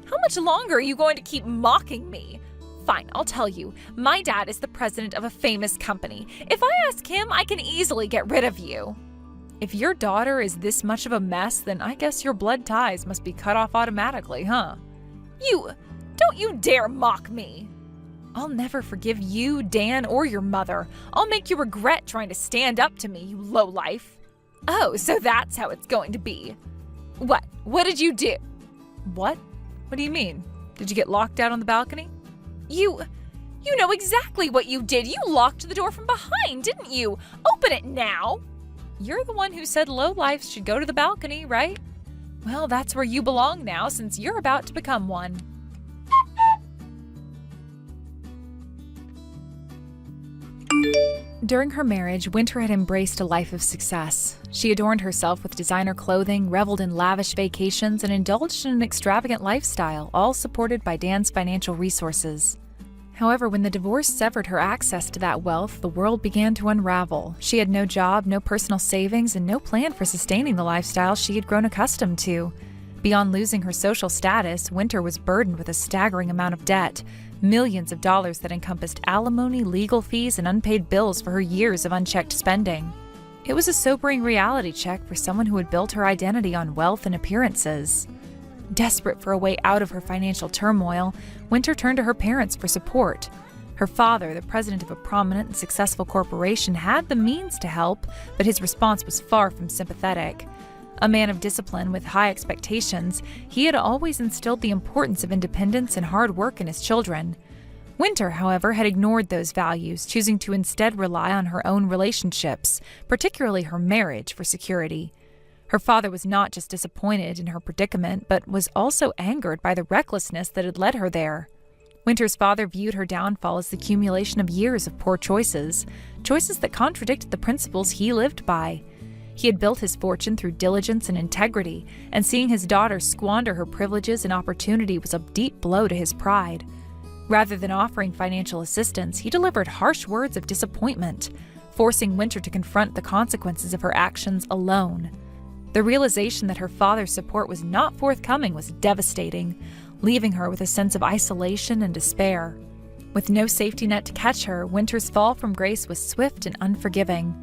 How much longer are you going to keep mocking me? Fine, I'll tell you. My dad is the president of a famous company. If I ask him, I can easily get rid of you. If your daughter is this much of a mess, then I guess your blood ties must be cut off automatically, huh? Don't you dare mock me. I'll never forgive you, Dan, or your mother. I'll make you regret trying to stand up to me, you lowlife. Oh, so that's how it's going to be. What? What did you do? What? What do you mean? Did you get locked out on the balcony? You know exactly what you did. You locked the door from behind, didn't you? Open it now. You're the one who said lowlifes should go to the balcony, right? Well, that's where you belong now, since you're about to become one. During her marriage, Winter had embraced a life of success. She adorned herself with designer clothing, reveled in lavish vacations, and indulged in an extravagant lifestyle, all supported by Dan's financial resources. However, when the divorce severed her access to that wealth, the world began to unravel. She had no job, no personal savings, and no plan for sustaining the lifestyle she had grown accustomed to. Beyond losing her social status, Winter was burdened with a staggering amount of debt. Millions of dollars that encompassed alimony, legal fees, and unpaid bills for her years of unchecked spending. It was a sobering reality check for someone who had built her identity on wealth and appearances. Desperate for a way out of her financial turmoil, Winter turned to her parents for support. Her father, the president of a prominent and successful corporation, had the means to help, but his response was far from sympathetic. A man of discipline with high expectations, he had always instilled the importance of independence and hard work in his children. Winter, however, had ignored those values, choosing to instead rely on her own relationships, particularly her marriage, for security. Her father was not just disappointed in her predicament, but was also angered by the recklessness that had led her there. Winter's father viewed her downfall as the accumulation of years of poor choices that contradicted the principles he lived by. He had built his fortune through diligence and integrity, and seeing his daughter squander her privileges and opportunity was a deep blow to his pride. Rather than offering financial assistance, he delivered harsh words of disappointment, forcing Winter to confront the consequences of her actions alone. The realization that her father's support was not forthcoming was devastating, leaving her with a sense of isolation and despair. With no safety net to catch her, Winter's fall from grace was swift and unforgiving.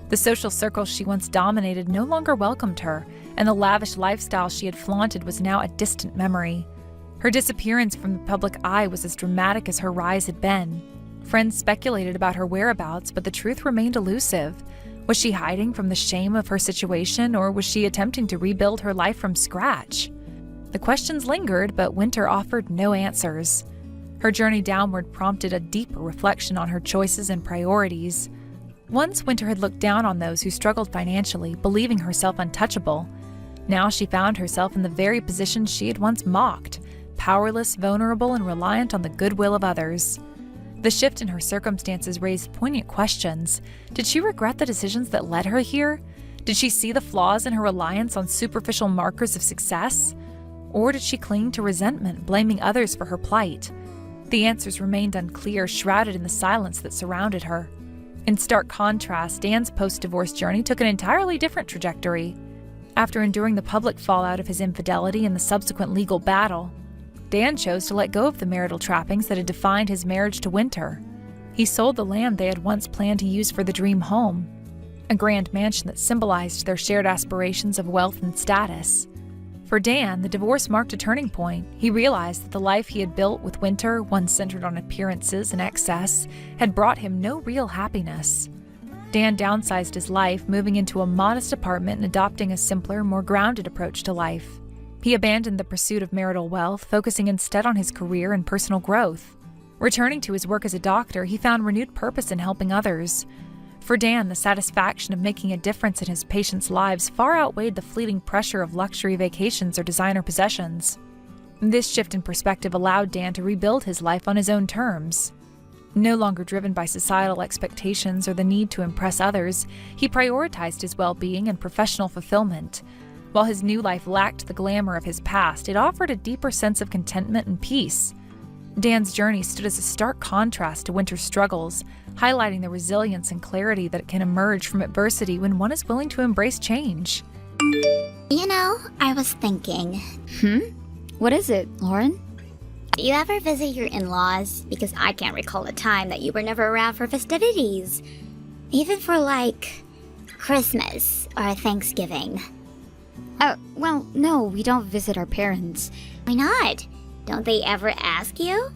The social circles she once dominated no longer welcomed her, and the lavish lifestyle she had flaunted was now a distant memory. Her disappearance from the public eye was as dramatic as her rise had been. Friends speculated about her whereabouts, but the truth remained elusive. Was she hiding from the shame of her situation, or was she attempting to rebuild her life from scratch? The questions lingered, but Winter offered no answers. Her journey downward prompted a deeper reflection on her choices and priorities. Once Winter had looked down on those who struggled financially, believing herself untouchable. Now she found herself in the very position she had once mocked, powerless, vulnerable, and reliant on the goodwill of others. The shift in her circumstances raised poignant questions. Did she regret the decisions that led her here? Did she see the flaws in her reliance on superficial markers of success? Or did she cling to resentment, blaming others for her plight? The answers remained unclear, shrouded in the silence that surrounded her. In stark contrast, Dan's post-divorce journey took an entirely different trajectory. After enduring the public fallout of his infidelity and the subsequent legal battle, Dan chose to let go of the marital trappings that had defined his marriage to Winter. He sold the land they had once planned to use for the dream home, a grand mansion that symbolized their shared aspirations of wealth and status. For Dan, the divorce marked a turning point. He realized that the life he had built with Winter, one centered on appearances and excess, had brought him no real happiness. Dan downsized his life, moving into a modest apartment and adopting a simpler, more grounded approach to life. He abandoned the pursuit of marital wealth, focusing instead on his career and personal growth. Returning to his work as a doctor, he found renewed purpose in helping others. For Dan, the satisfaction of making a difference in his patients' lives far outweighed the fleeting pressure of luxury vacations or designer possessions. This shift in perspective allowed Dan to rebuild his life on his own terms. No longer driven by societal expectations or the need to impress others, he prioritized his well-being and professional fulfillment. While his new life lacked the glamour of his past, it offered a deeper sense of contentment and peace. Dan's journey stood as a stark contrast to Winter's struggles, highlighting the resilience and clarity that can emerge from adversity when one is willing to embrace change. You know, I was thinking, What is it, Lauren? do you ever visit your in-laws? Because I can't recall a time that you were never around for festivities. Even for, like, Christmas or Thanksgiving. Well, no, we don't visit our parents. Why not? Don't they ever ask you?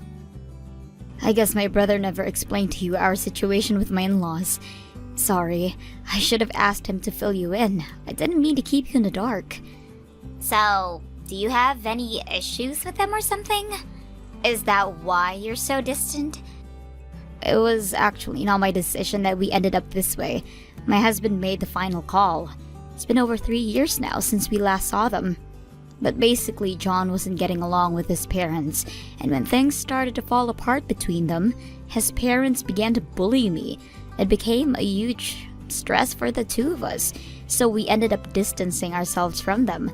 I guess my brother never explained to you our situation with my in-laws. Sorry, I should have asked him to fill you in. I didn't mean to keep you in the dark. So, do you have any issues with them or something? Is that why you're so distant? It was actually not my decision that we ended up this way. My husband made the final call. It's been over 3 years now since we last saw them. But basically, John wasn't getting along with his parents, and when things started to fall apart between them, his parents began to bully me. It became a huge stress for the two of us, so we ended up distancing ourselves from them,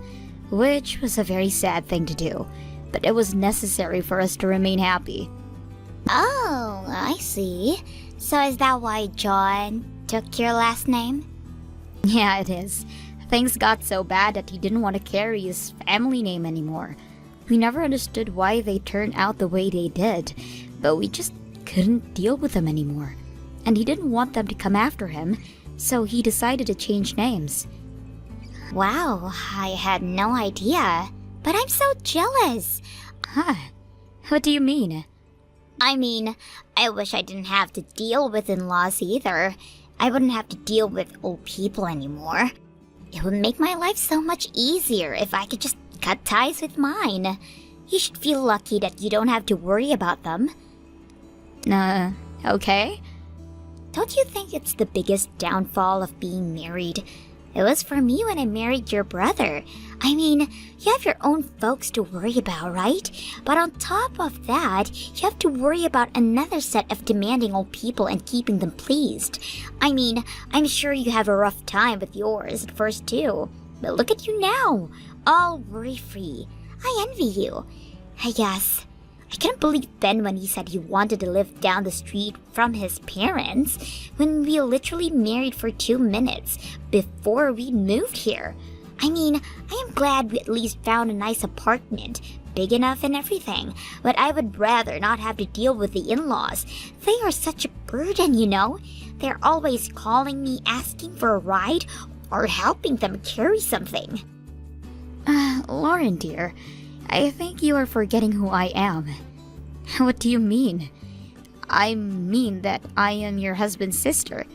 which was a very sad thing to do, but it was necessary for us to remain happy. Oh, I see. So is that why John took your last name? Yeah, it is. Things got so bad that he didn't want to carry his family name anymore. We never understood why they turned out the way they did, but we just couldn't deal with them anymore. And he didn't want them to come after him, so he decided to change names. Wow, I had no idea. But I'm so jealous. Huh? What do you mean? I mean, I wish I didn't have to deal with in-laws either. I wouldn't have to deal with old people anymore. It would make my life so much easier if I could just cut ties with mine. You should feel lucky that you don't have to worry about them. Okay. Don't you think it's the biggest downfall of being married? It was for me when I married your brother. I mean, you have your own folks to worry about, right? But on top of that, you have to worry about another set of demanding old people and keeping them pleased. I mean, I'm sure you have a rough time with yours at first too. But look at you now, all worry-free. I envy you. I guess. I couldn't believe Ben when he said he wanted to live down the street from his parents when we literally married for 2 minutes before we moved here. I mean, I am glad we at least found a nice apartment, big enough and everything, but I would rather not have to deal with the in-laws. They are such a burden, you know. They're always calling me, asking for a ride, or helping them carry something. Lauren, dear, I think you are forgetting who I am. What do you mean? I mean that I am your husband's sister,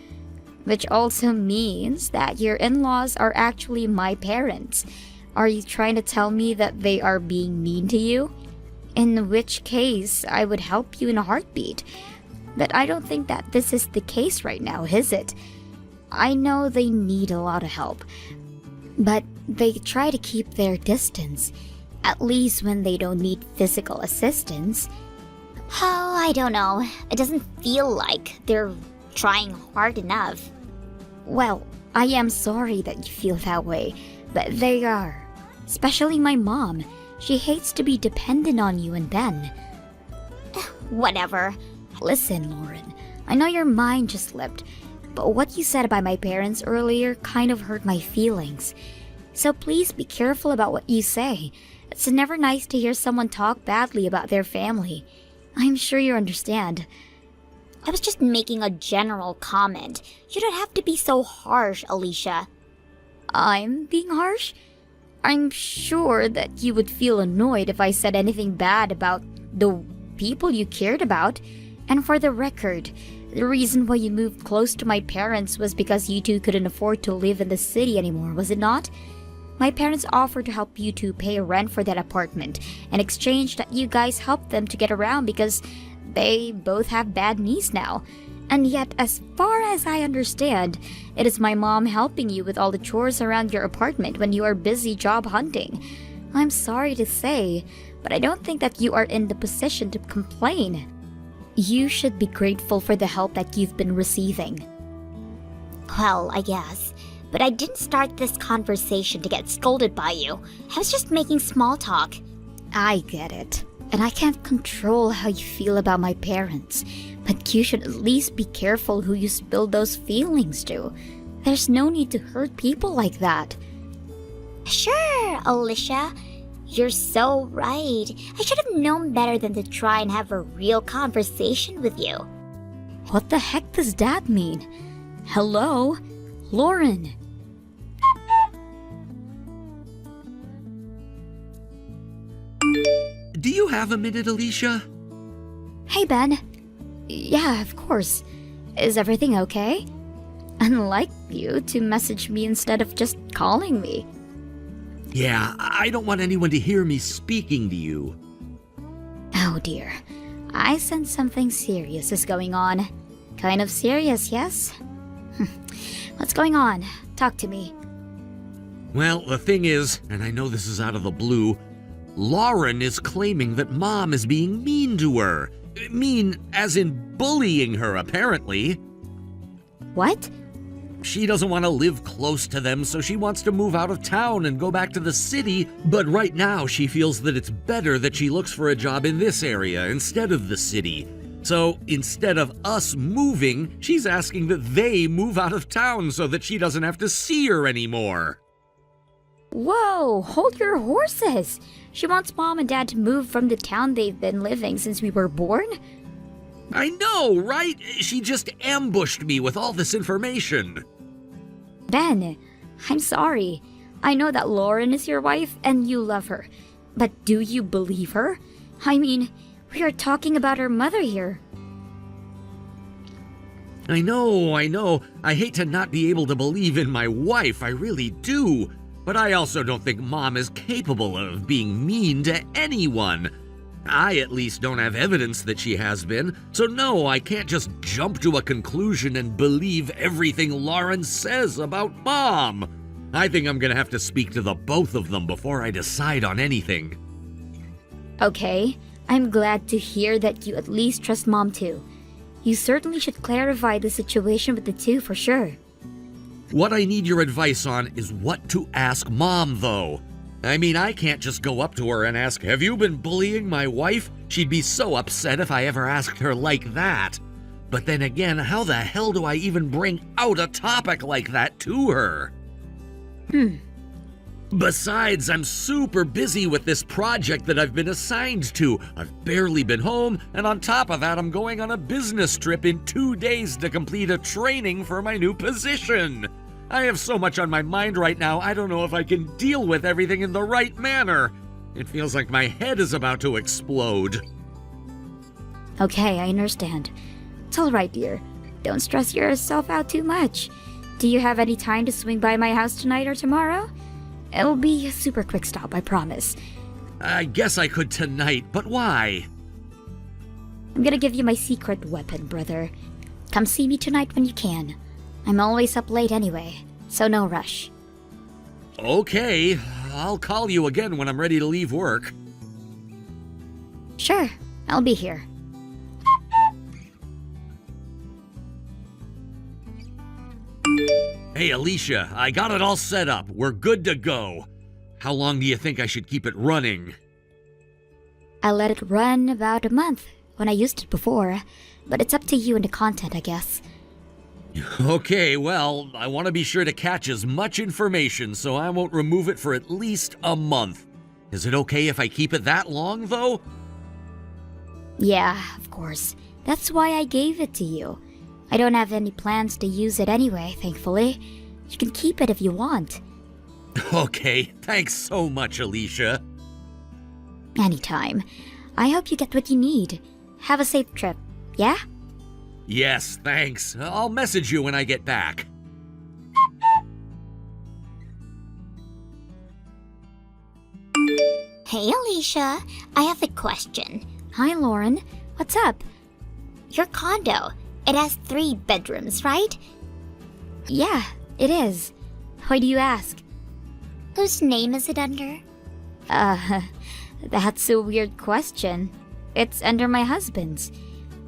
which also means that your in-laws are actually my parents. Are you trying to tell me that they are being mean to you? In which case, I would help you in a heartbeat. But I don't think that this is the case right now, is it? I know they need a lot of help, but they try to keep their distance, at least when they don't need physical assistance. Oh, I don't know. It doesn't feel like they're trying hard enough. Well, I am sorry that you feel that way, but they are. Especially my mom. She hates to be dependent on you and Ben. Whatever. Listen, Lauren, I know your mind just slipped, but what you said about my parents earlier kind of hurt my feelings. So please be careful about what you say. It's never nice to hear someone talk badly about their family. I'm sure you understand. I was just making a general comment. You don't have to be so harsh, Alicia. I'm being harsh? I'm sure that you would feel annoyed if I said anything bad about the people you cared about. And for the record, the reason why you moved close to my parents was because you two couldn't afford to live in the city anymore, was it not? My parents offered to help you two pay rent for that apartment, in exchange that you guys help them to get around because they both have bad knees now. And yet, as far as I understand, it is my mom helping you with all the chores around your apartment when you are busy job hunting. I'm sorry to say, but I don't think that you are in the position to complain. You should be grateful for the help that you've been receiving. Well, I guess. But I didn't start this conversation to get scolded by you. I was just making small talk. I get it. And I can't control how you feel about my parents. But you should at least be careful who you spill those feelings to. There's no need to hurt people like that. Sure, Alicia. You're so right. I should have known better than to try and have a real conversation with you. What the heck does that mean? Hello? Lauren? Do you have a minute, Alicia? Hey, Ben. Yeah, of course. Is everything okay? Unlike you to message me instead of just calling me. Yeah, I don't want anyone to hear me speaking to you. Oh dear. I sense something serious is going on. Kind of serious, yes? What's going on? Talk to me. Well, the thing is, and I know this is out of the blue, Lauren is claiming that Mom is being mean to her. Mean as in bullying her, apparently. What? She doesn't want to live close to them, so she wants to move out of town and go back to the city, but right now she feels that it's better that she looks for a job in this area instead of the city. So instead of us moving, she's asking that they move out of town so that she doesn't have to see her anymore. Whoa, hold your horses! She wants Mom and Dad to move from the town they've been living since we were born? I know, right? She just ambushed me with all this information. Ben, I'm sorry. I know that Lauren is your wife and you love her. But do you believe her? I mean, we are talking about her mother here. I know. I hate to not be able to believe in my wife, I really do. But I also don't think Mom is capable of being mean to anyone. I at least don't have evidence that she has been, so no, I can't just jump to a conclusion and believe everything Lauren says about Mom. I think I'm gonna have to speak to the both of them before I decide on anything. Okay, I'm glad to hear that you at least trust Mom too. You certainly should clarify the situation with the two for sure. What I need your advice on is what to ask Mom, though. I mean, I can't just go up to her and ask, "Have you been bullying my wife?" She'd be so upset if I ever asked her like that. But then again, how the hell do I even bring out a topic like that to her? Besides, I'm super busy with this project that I've been assigned to. I've barely been home, and on top of that, I'm going on a business trip in 2 days to complete a training for my new position. I have so much on my mind right now, I don't know if I can deal with everything in the right manner. It feels like my head is about to explode. Okay, I understand. It's alright, dear. Don't stress yourself out too much. Do you have any time to swing by my house tonight or tomorrow? It'll be a super quick stop, I promise. I guess I could tonight, but why? I'm gonna give you my secret weapon, brother. Come see me tonight when you can. I'm always up late anyway, so no rush. Okay, I'll call you again when I'm ready to leave work. Sure, I'll be here. Hey, Alicia, I got it all set up. We're good to go. How long do you think I should keep it running? I let it run about a month when I used it before, but it's up to you and the content, I guess. Okay, well, I want to be sure to catch as much information, so I won't remove it for at least a month. Is it okay if I keep it that long, though? Yeah, of course. That's why I gave it to you. I don't have any plans to use it anyway, thankfully. You can keep it if you want. Okay, thanks so much, Alicia. Anytime. I hope you get what you need. Have a safe trip, yeah? Yes, thanks. I'll message you when I get back. Hey, Alicia, I have a question. Hi, Lauren. What's up? Your condo, it has 3 bedrooms, right? Yeah, it is. Why do you ask? Whose name is it under? That's a weird question. It's under my husband's.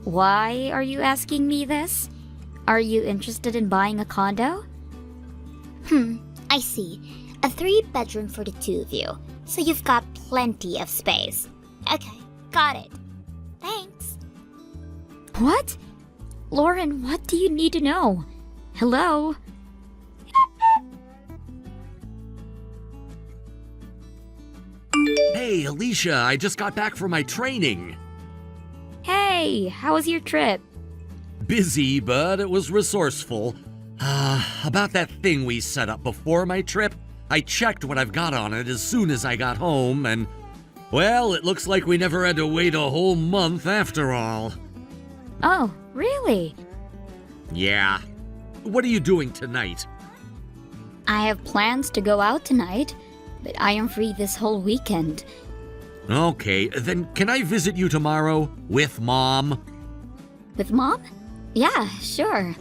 Why are you asking me this? Are you interested in buying a condo? I see. A 3-bedroom for the 2 of you, so you've got plenty of space. Okay, got it. Thanks. What? Lauren, what do you need to know? Hello? Hey, Alicia, I just got back from my training. Hey, how was your trip? Busy, but it was resourceful. About that thing we set up before my trip, I checked what I've got on it as soon as I got home, and, well, it looks like we never had to wait a whole month after all. Oh, really? Yeah. What are you doing tonight? I have plans to go out tonight, but I am free this whole weekend. Okay, then can I visit you tomorrow with Mom? With Mom? Yeah, sure.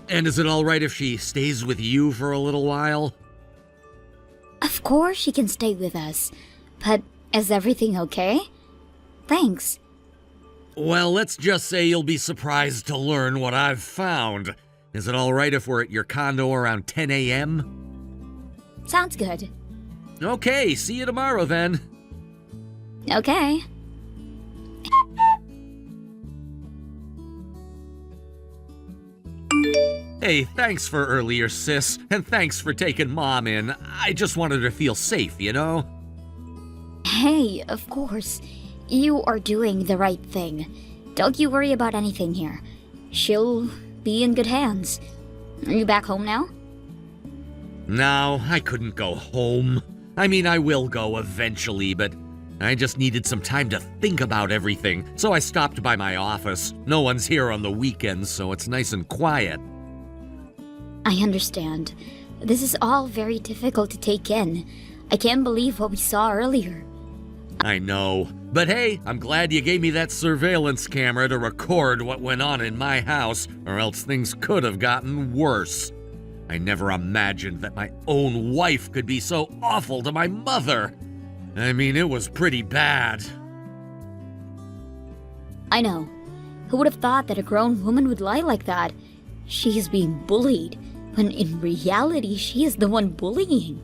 And is it all right if she stays with you for a little while? Of course she can stay with us. But is everything okay? Thanks. Well, let's just say you'll be surprised to learn what I've found. Is it all right if we're at your condo around 10 a.m.? Sounds good. Okay, see you tomorrow then. Okay. Hey, thanks for earlier, sis, and thanks for taking Mom in. I just wanted her to feel safe, you know? Hey, of course. You are doing the right thing. Don't you worry about anything here. She'll be in good hands. Are you back home now? No, I couldn't go home. I mean, I will go eventually, but I just needed some time to think about everything, so I stopped by my office. No one's here on the weekends, so it's nice and quiet. I understand. This is all very difficult to take in. I can't believe what we saw earlier. I know. But hey, I'm glad you gave me that surveillance camera to record what went on in my house, or else things could have gotten worse. I never imagined that my own wife could be so awful to my mother. I mean, it was pretty bad. I know. Who would have thought that a grown woman would lie like that? She is being bullied, when in reality she is the one bullying.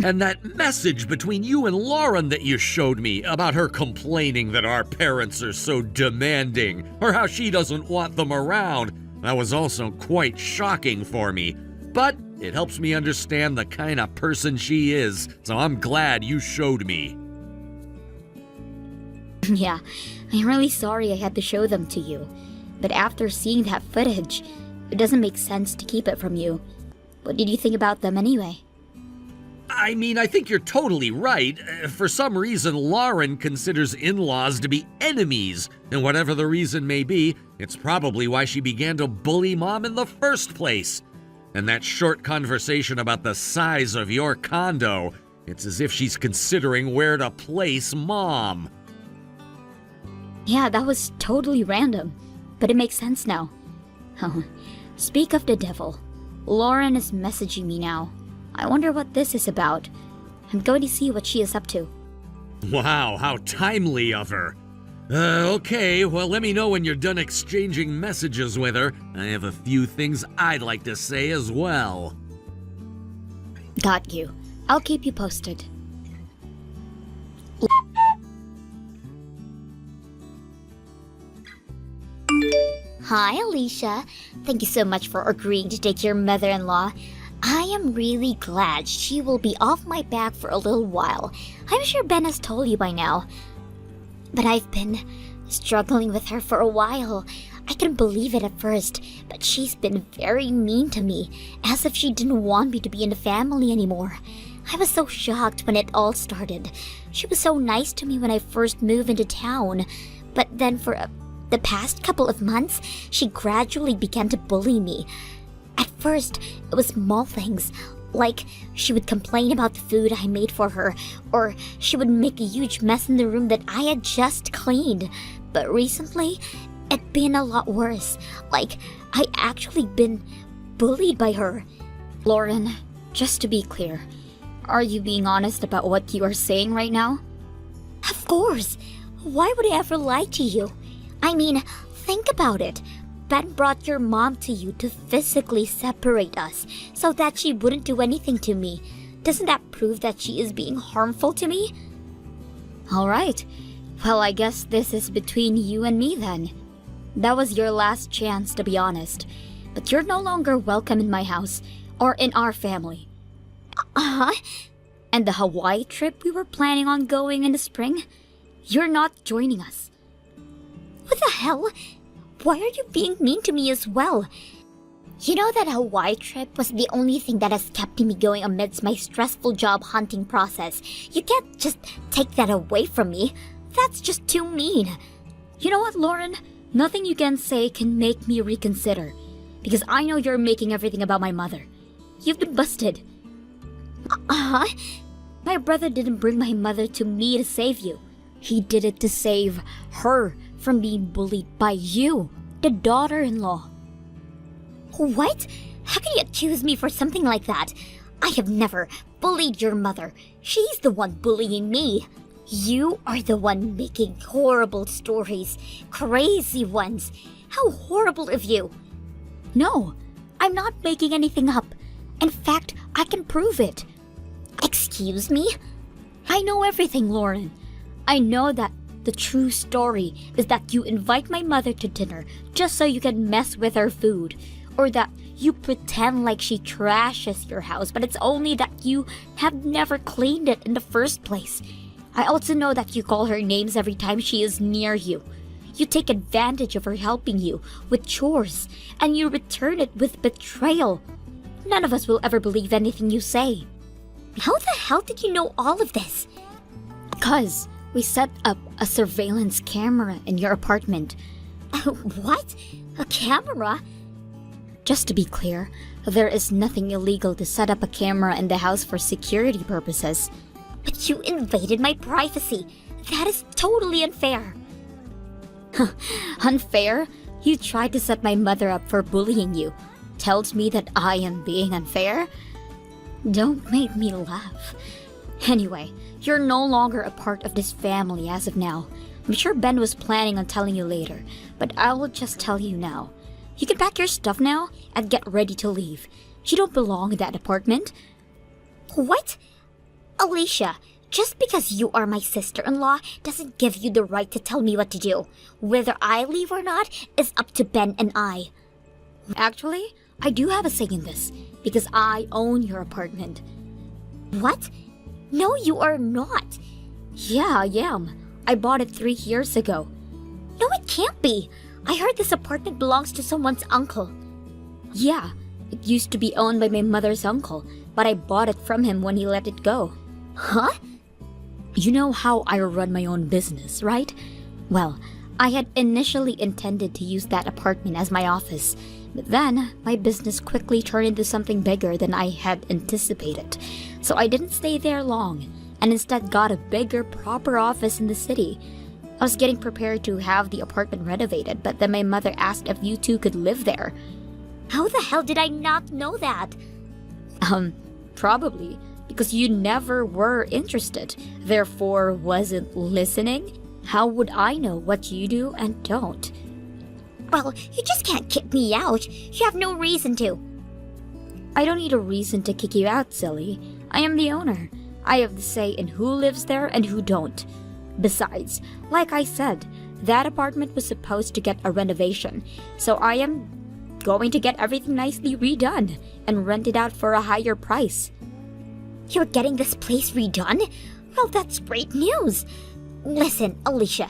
And that message between you and Lauren that you showed me about her complaining that our parents are so demanding, or how she doesn't want them around, that was also quite shocking for me. But It helps me understand the kind of person she is, so I'm glad you showed me. Yeah, I'm really sorry I had to show them to you. But after seeing that footage, it doesn't make sense to keep it from you. What did you think about them anyway? I mean, I think you're totally right. For some reason, Lauren considers in-laws to be enemies, and whatever the reason may be, it's probably why she began to bully Mom in the first place. And that short conversation about the size of your condo, it's as if she's considering where to place Mom. Yeah, that was totally random, but it makes sense now. Speak of the devil, Lauren is messaging me now. I wonder what this is about. I'm going to see what she is up to. Wow, how timely of her. Okay, well, let me know when you're done exchanging messages with her. I have a few things I'd like to say as well. Got you. I'll keep you posted. Hi, Alicia. Thank you so much for agreeing to take your mother-in-law. I am really glad she will be off my back for a little while. I'm sure Ben has told you by now. But I've been struggling with her for a while. I couldn't believe it at first, but she's been very mean to me, as if she didn't want me to be in the family anymore. I was so shocked when it all started. She was so nice to me when I first moved into town, but then for the past couple of months, she gradually began to bully me. At first, it was small things, like she would complain about the food I made for her, or she would make a huge mess in the room that I had just cleaned. But recently, it's been a lot worse. Like, I actually been bullied by her. Lauren, just to be clear, are you being honest about what you are saying right now? Of course. Why would I ever lie to you? I mean, think about it. Ben brought your mom to you to physically separate us so that she wouldn't do anything to me. Doesn't that prove that she is being harmful to me? Alright. Well, I guess this is between you and me then. That was your last chance, to be honest. But you're no longer welcome in my house or in our family. Uh-huh. And the Hawaii trip we were planning on going in the spring? You're not joining us. What the hell? Why are you being mean to me as well? You know that Hawaii trip was the only thing that has kept me going amidst my stressful job hunting process. You can't just take that away from me. That's just too mean. You know what, Lauren? Nothing you can say can make me reconsider. Because I know you're making everything about my mother. You've been busted. Uh-huh. My brother didn't bring my mother to me to save you. He did it to save her from being bullied by you, the daughter-in-law. What? How can you accuse me for something like that? I have never bullied your mother. She's the one bullying me. You are the one making horrible stories. Crazy ones. How horrible of you. No, I'm not making anything up. In fact, I can prove it. Excuse me? I know everything, Lauren. I know that the true story is that you invite my mother to dinner just so you can mess with her food. Or that you pretend like she trashes your house, but it's only that you have never cleaned it in the first place. I also know that you call her names every time she is near you. You take advantage of her helping you with chores, and you return it with betrayal. None of us will ever believe anything you say. How the hell did you know all of this? Because we set up a surveillance camera in your apartment. What? A camera? Just to be clear, there is nothing illegal to set up a camera in the house for security purposes. But you invaded my privacy. That is totally unfair. Unfair? You tried to set my mother up for bullying you. Tells me that I am being unfair? Don't make me laugh. Anyway, you're no longer a part of this family as of now. I'm sure Ben was planning on telling you later, but I will just tell you now. You can pack your stuff now and get ready to leave. You don't belong in that apartment. What? Alicia, just because you are my sister-in-law doesn't give you the right to tell me what to do. Whether I leave or not is up to Ben and I. Actually, I do have a say in this. because I own your apartment. What? No, you are not. Yeah, I am. I bought it 3 years ago. No, it can't be. I heard this apartment belongs to someone's uncle. Yeah, it used to be owned by my mother's uncle, but I bought it from him when he let it go. Huh? You know how I run my own business, right? Well, I had initially intended to use that apartment as my office, but then my business quickly turned into something bigger than I had anticipated. So I didn't stay there long, and instead got a bigger, proper office in the city. I was getting prepared to have the apartment renovated, but then my mother asked if you two could live there. How the hell did I not know that? Probably because you never were interested, therefore wasn't listening. How would I know what you do and don't? Well, you just can't kick me out. You have no reason to. I don't need a reason to kick you out, silly. I am the owner. I have the say in who lives there and who don't. Besides, like I said, that apartment was supposed to get a renovation, so I am going to get everything nicely redone and rent it out for a higher price. You're getting this place redone? Well, that's great news. Listen, Alicia,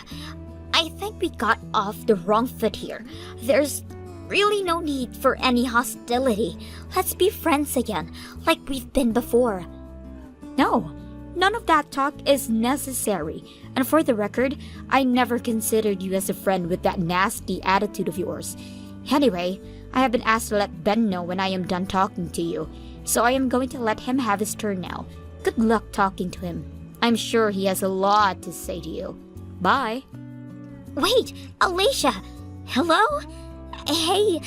I think we got off the wrong foot here. There's really no need for any hostility. Let's be friends again, like we've been before. No, none of that talk is necessary. And for the record, I never considered you as a friend with that nasty attitude of yours. Anyway, I have been asked to let Ben know when I am done talking to you, so I am going to let him have his turn now. Good luck talking to him. I'm sure he has a lot to say to you. Bye. Wait, Alicia! Hello? Hey,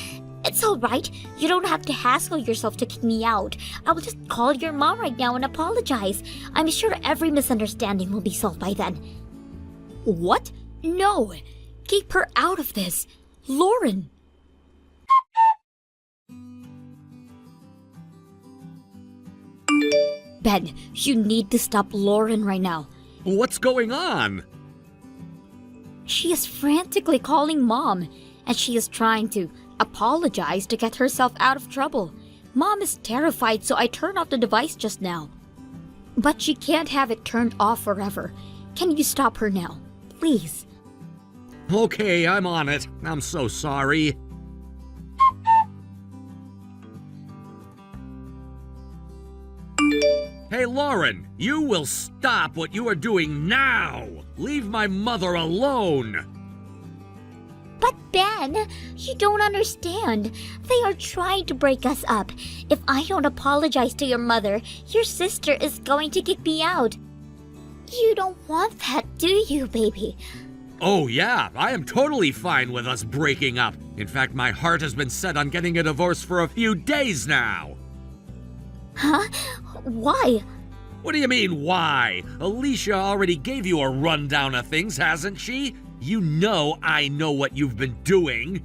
it's alright. You don't have to hassle yourself to kick me out. I will just call your mom right now and apologize. I'm sure every misunderstanding will be solved by then. What? No! Keep her out of this. Lauren! Ben, you need to stop Lauren right now. What's going on? She is frantically calling Mom, and she is trying to apologize to get herself out of trouble. Mom is terrified, so I turned off the device just now. But she can't have it turned off forever. Can you stop her now? Please. Okay, I'm on it. I'm so sorry. Hey, Lauren, you will stop what you are doing now! Leave my mother alone! But Ben, you don't understand. They are trying to break us up. If I don't apologize to your mother, your sister is going to kick me out. You don't want that, do you, baby? Oh yeah, I am totally fine with us breaking up. In fact, my heart has been set on getting a divorce for a few days now. Huh? Why? What do you mean, why? Alicia already gave you a rundown of things, hasn't she? You know I know what you've been doing.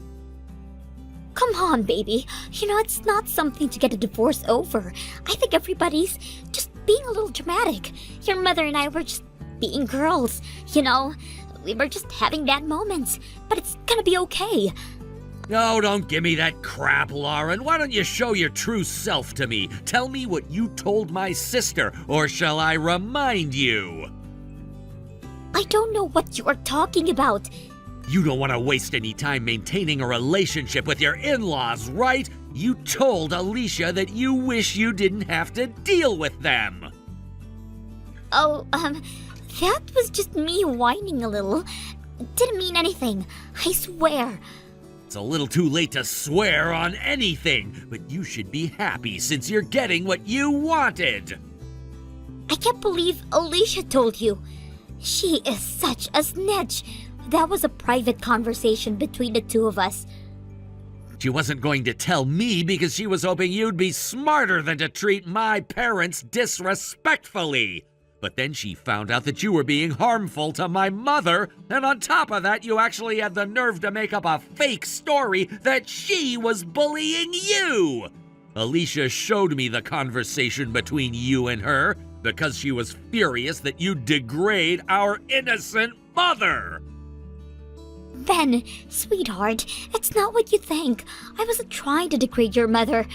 Come on, baby. You know, it's not something to get a divorce over. I think everybody's just being a little dramatic. Your mother and I were just being girls, you know? We were just having bad moments, but it's gonna be okay. No, don't give me that crap, Lauren. Why don't you show your true self to me? Tell me what you told my sister, or shall I remind you? I don't know what you are talking about. You don't want to waste any time maintaining a relationship with your in-laws, right? You told Alicia that you wish you didn't have to deal with them. Oh, that was just me whining a little. Didn't mean anything, I swear. It's a little too late to swear on anything, but you should be happy since you're getting what you wanted. I can't believe Alicia told you. She is such a snitch. That was a private conversation between the two of us. She wasn't going to tell me because she was hoping you'd be smarter than to treat my parents disrespectfully. But then she found out that you were being harmful to my mother, and on top of that, you actually had the nerve to make up a fake story that she was bullying you. Alicia showed me the conversation between you and her because she was furious that you degrade our innocent mother. Ben, sweetheart, it's not what you think. I wasn't trying to degrade your mother.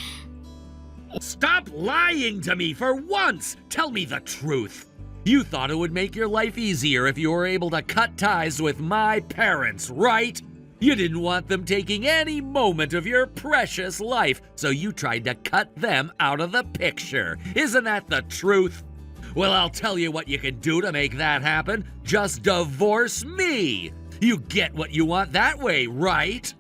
Stop lying to me for once! Tell me the truth. You thought it would make your life easier if you were able to cut ties with my parents, right? You didn't want them taking any moment of your precious life, so you tried to cut them out of the picture. Isn't that the truth? Well, I'll tell you what you can do to make that happen. Just divorce me. You get what you want that way, right?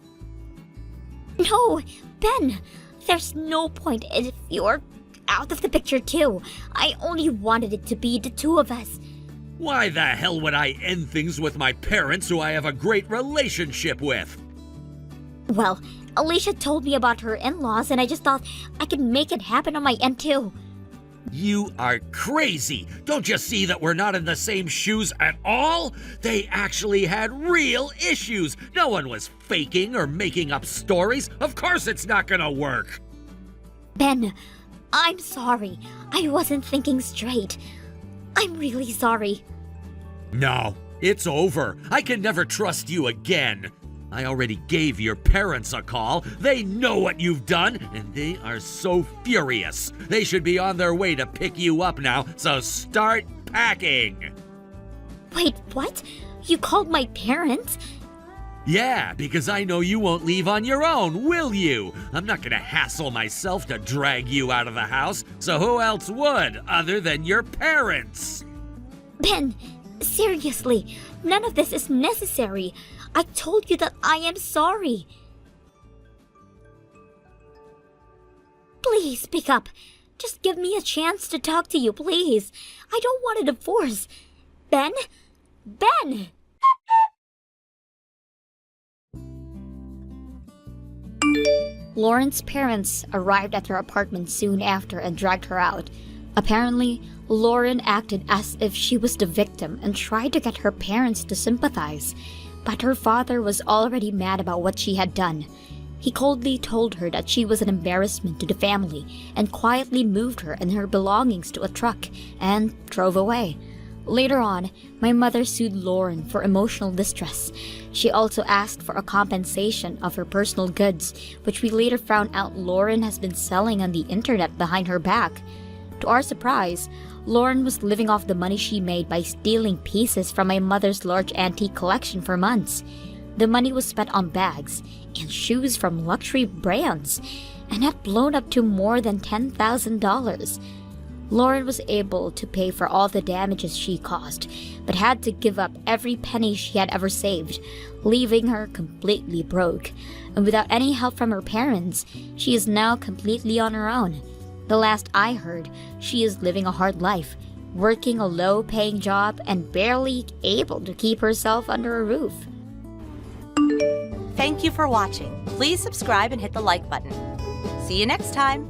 No, Ben, there's no point if you're out of the picture too. I only wanted it to be the two of us. Why the hell would I end things with my parents who I have a great relationship with? Well, Alicia told me about her in-laws and I just thought I could make it happen on my end too. You are crazy! Don't you see that we're not in the same shoes at all? They actually had real issues! No one was faking or making up stories! Of course it's not gonna work! Ben, I'm sorry. I wasn't thinking straight. I'm really sorry. No, it's over. I can never trust you again. I already gave your parents a call. They know what you've done, and they are so furious. They should be on their way to pick you up now, so start packing. Wait, what? You called my parents? Yeah, because I know you won't leave on your own, will you? I'm not gonna hassle myself to drag you out of the house, so who else would, other than your parents? Ben, seriously, none of this is necessary. I told you that I am sorry. Please speak up. Just give me a chance to talk to you, please. I don't want a divorce. Ben? Ben! Lauren's parents arrived at her apartment soon after and dragged her out. Apparently, Lauren acted as if she was the victim and tried to get her parents to sympathize. But her father was already mad about what she had done. He coldly told her that she was an embarrassment to the family and quietly moved her and her belongings to a truck and drove away. Later on, my mother sued Lauren for emotional distress. She also asked for a compensation of her personal goods, which we later found out Lauren has been selling on the internet behind her back. To our surprise, Lauren was living off the money she made by stealing pieces from my mother's large antique collection for months. The money was spent on bags and shoes from luxury brands and had blown up to more than $10,000. Lauren was able to pay for all the damages she caused, but had to give up every penny she had ever saved, leaving her completely broke. And without any help from her parents, she is now completely on her own. The last I heard, she is living a hard life, working a low-paying job and barely able to keep herself under a roof. Thank you for watching. Please subscribe and hit the like button. See you next time.